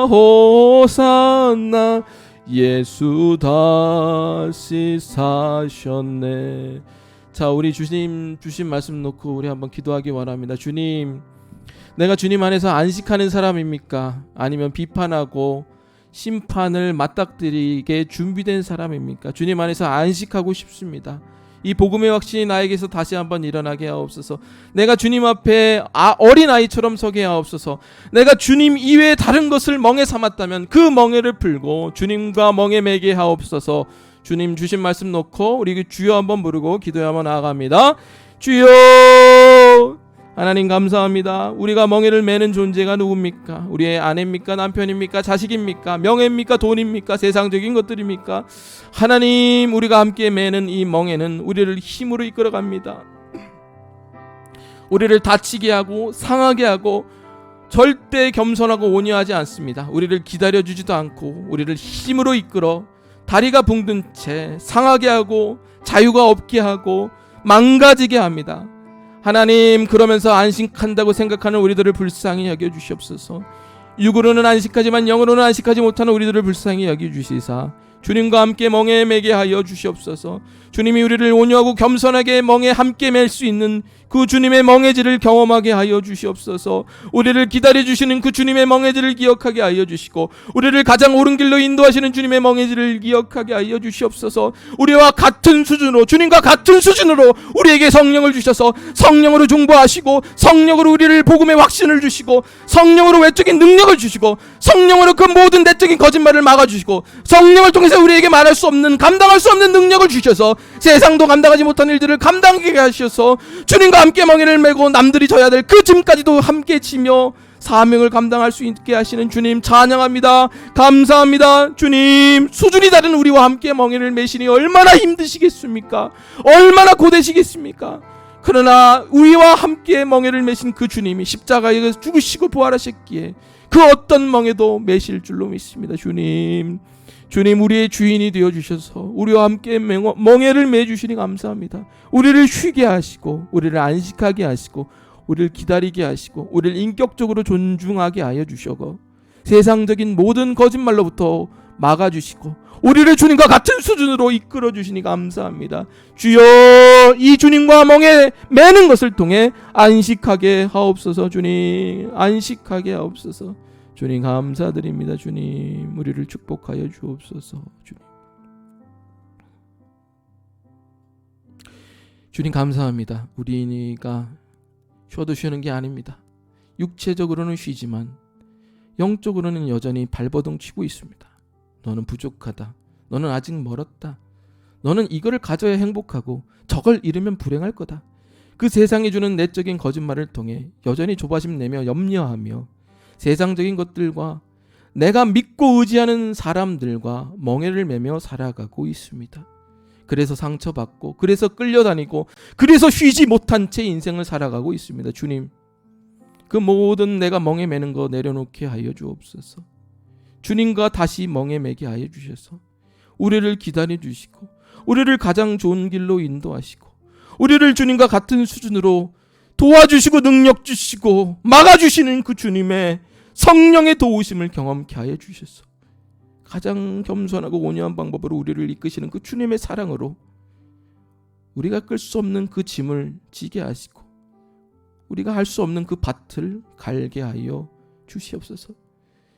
호산나, 예수 다시 사셨네. 자, 우리 주님 주신 말씀 놓고 우리 한번 기도하기 원합니다. 주님, 내가 주님 안에서 안식하는 사람입니까? 아니면 비판하고 심판을 맞닥뜨리게 준비된 사람입니까? 주님 안에서 안식하고 싶습니다. 이 복음의 확신이 나에게서 다시 한번 일어나게 하옵소서. 내가 주님 앞에 어린아이처럼 서게 하옵소서. 내가 주님 이외에 다른 것을 멍에 삼았다면 그 멍에를 풀고 주님과 멍에 매게 하옵소서. 주님 주신 말씀 놓고 우리 주여 한번 부르고 기도에 한번 나아갑니다. 주여, 하나님 감사합니다. 우리가 멍에를 매는 존재가 누굽니까? 우리의 아내입니까? 남편입니까? 자식입니까? 명예입니까? 돈입니까? 세상적인 것들입니까? 하나님, 우리가 함께 매는 이 멍에는 우리를 힘으로 이끌어갑니다. 우리를 다치게 하고 상하게 하고 절대 겸손하고 온유하지 않습니다. 우리를 기다려주지도 않고 우리를 힘으로 이끌어 다리가 붕든 채 상하게 하고 자유가 없게 하고 망가지게 합니다. 하나님, 그러면서 안식한다고 생각하는 우리들을 불쌍히 여겨주시옵소서. 육으로는 안식하지만 영으로는 안식하지 못하는 우리들을 불쌍히 여겨주시사 주님과 함께 멍에 매게 하여 주시옵소서. 주님이 우리를 온유하고 겸손하게 멍에 함께 맬 수 있는 그 주님의 멍에질을 경험하게 하여 주시옵소서. 우리를 기다려주시는 그 주님의 멍에질을 기억하게 하여 주시고 우리를 가장 옳은 길로 인도하시는 주님의 멍에질을 기억하게 하여 주시옵소서. 우리와 같은 수준으로, 주님과 같은 수준으로 우리에게 성령을 주셔서 성령으로 중보하시고 성령으로 우리를 복음의 확신을 주시고 성령으로 외적인 능력을 주시고 성령으로 그 모든 내적인 거짓말을 막아주시고 성령을 통해서 우리에게 말할 수 없는, 감당할 수 없는 능력을 주셔서 세상도 감당하지 못한 일들을 감당하게 하셔서 주님과 함께 멍에를 메고 남들이 져야 될 그 짐까지도 함께 지며 사명을 감당할 수 있게 하시는 주님 찬양합니다. 감사합니다. 주님, 수준이 다른 우리와 함께 멍에를 메시니 얼마나 힘드시겠습니까? 얼마나 고되시겠습니까? 그러나 우리와 함께 멍에를 메신 그 주님이 십자가에서 죽으시고 부활하셨기에 그 어떤 멍에도 메실 줄로 믿습니다. 주님, 주님, 우리의 주인이 되어주셔서 우리와 함께 멍에를 매주시니 감사합니다. 우리를 쉬게 하시고 우리를 안식하게 하시고 우리를 기다리게 하시고 우리를 인격적으로 존중하게 하여 주셔서 세상적인 모든 거짓말로부터 막아주시고 우리를 주님과 같은 수준으로 이끌어 주시니 감사합니다. 주여, 이 주님과 멍에 매는 것을 통해 안식하게 하옵소서. 주님, 안식하게 하옵소서. 주님, 감사드립니다. 주님, 우리를 축복하여 주옵소서. 주님 감사합니다. 우리가 쉬어도 쉬는 게 아닙니다. 육체적으로는 쉬지만 영적으로는 여전히 발버둥 치고 있습니다. 너는 부족하다. 너는 아직 멀었다. 너는 이거를 가져야 행복하고 저걸 잃으면 불행할 거다. 그 세상이 주는 내적인 거짓말을 통해 여전히 조바심 내며 염려하며 세상적인 것들과 내가 믿고 의지하는 사람들과 멍에를 매며 살아가고 있습니다. 그래서 상처받고 그래서 끌려다니고 그래서 쉬지 못한 채 인생을 살아가고 있습니다. 주님, 그 모든 내가 멍에 매는 거 내려놓게 하여 주옵소서. 주님과 다시 멍에 매게 하여 주셔서 우리를 기다려 주시고 우리를 가장 좋은 길로 인도하시고 우리를 주님과 같은 수준으로 도와주시고 능력 주시고 막아주시는 그 주님의 성령의 도우심을 경험케 하여 주셔서 가장 겸손하고 온유한 방법으로 우리를 이끄시는 그 주님의 사랑으로 우리가 끌 수 없는 그 짐을 지게 하시고 우리가 할 수 없는 그 밭을 갈게 하여 주시옵소서.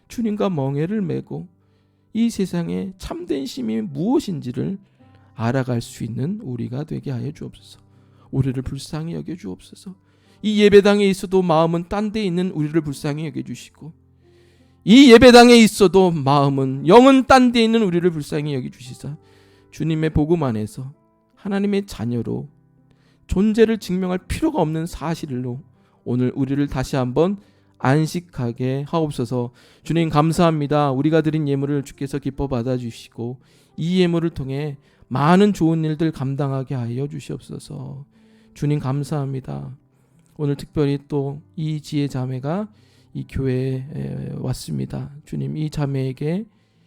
주님과 멍에를 메고 이 세상에 참된 힘이 무엇인지를 알아갈 수 있는 우리가 되게 하여 주옵소서. 우리를 불쌍히 여겨 주옵소서. 이 예배당에 있어도 마음은 딴 데 있는 우리를 불쌍히 여겨 주시고 이 예배당에 있어도 마음은 영은 딴 데 있는 우리를 불쌍히 여겨 주시사 주님의 복음 안에서 하나님의 자녀로 존재를 증명할 필요가 없는 사실로 오늘 우리를 다시 한번 안식하게 하옵소서. 주님 감사합니다. 우리가 드린 예물을 주께서 기뻐 받아주시고 이 예물을 통해 많은 좋은 일들 감당하게 하여 주시옵소서. 주님 감사합니다. 오늘 특별히 또 이 지혜 자매가 이 교회에 왔습니다. 주님, 이 자매에게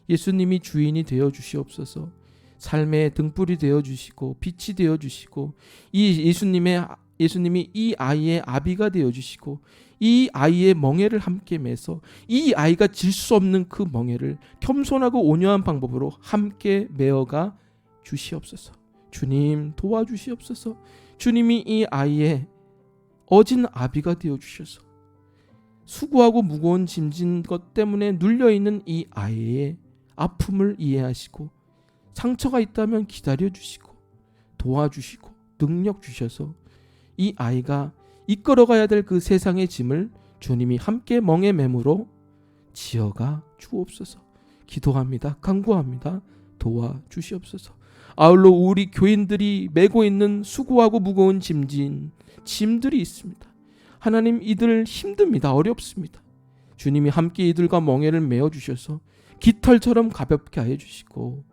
예수님이 주인이 되어 주시옵소서. 삶의 등불이 되어 주시고 빛이 되어 주시고 이 예수님이 이 아이의 아비가 되어 주시고 이 아이의 멍에를 함께 매서 이 아이가 질 수 없는 그 멍에를 겸손하고 온유한 방법으로 함께 메어가 주시옵소서. 주님 도와주시옵소서. 주님이 이 아이의 어진 아비가 되어 주셔서 수고하고 무거운 짐진 것 때문에 눌려있는 이 아이의 아픔을 이해하시고 상처가 있다면 기다려주시고 도와주시고 능력 주셔서 이 아이가 이끌어가야 될 그 세상의 짐을 주님이 함께 멍에 매므로 지어가 주옵소서. 기도합니다. 간구합니다. 도와주시옵소서. 아울러 우리 교인들이 메고 있는 수고하고 무거운 짐들이 있습니다. 하나님, 이들 힘듭니다. 어렵습니다. 주님이 함께 이들과 멍에를 메어 주셔서 깃털처럼 가볍게 하여 주시고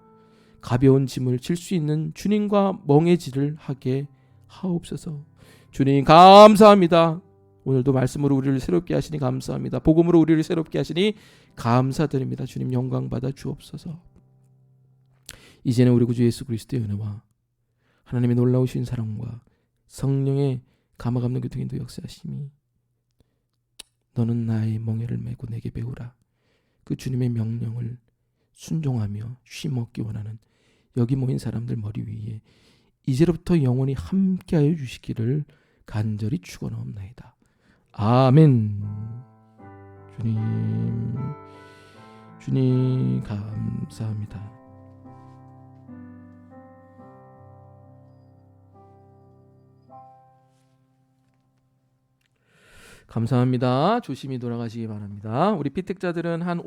가벼운 짐을 질 수 있는 주님과 멍에질을 하게 하옵소서. 주님 감사합니다. 오늘도 말씀으로 우리를 새롭게 하시니 감사합니다. 복음으로 우리를 새롭게 하시니 감사드립니다. 주님 영광 받아 주옵소서. 이제는 우리 구주 예수 그리스도의 은혜와 하나님의 놀라우신 사랑과 성령의 감화감동 교통인도 역사하심이 너는 나의 멍에를 메고 내게 배우라. 그 주님의 명령을 순종하며 쉼없기 원하는 여기 모인 사람들 머리 위에 이제로부터 영원히 함께하여 주시기를 간절히 축원하옵나이다. 아멘. 주님 감사합니다. 감사합니다. 조심히 돌아가시기 바랍니다. 우리 피택자들은 한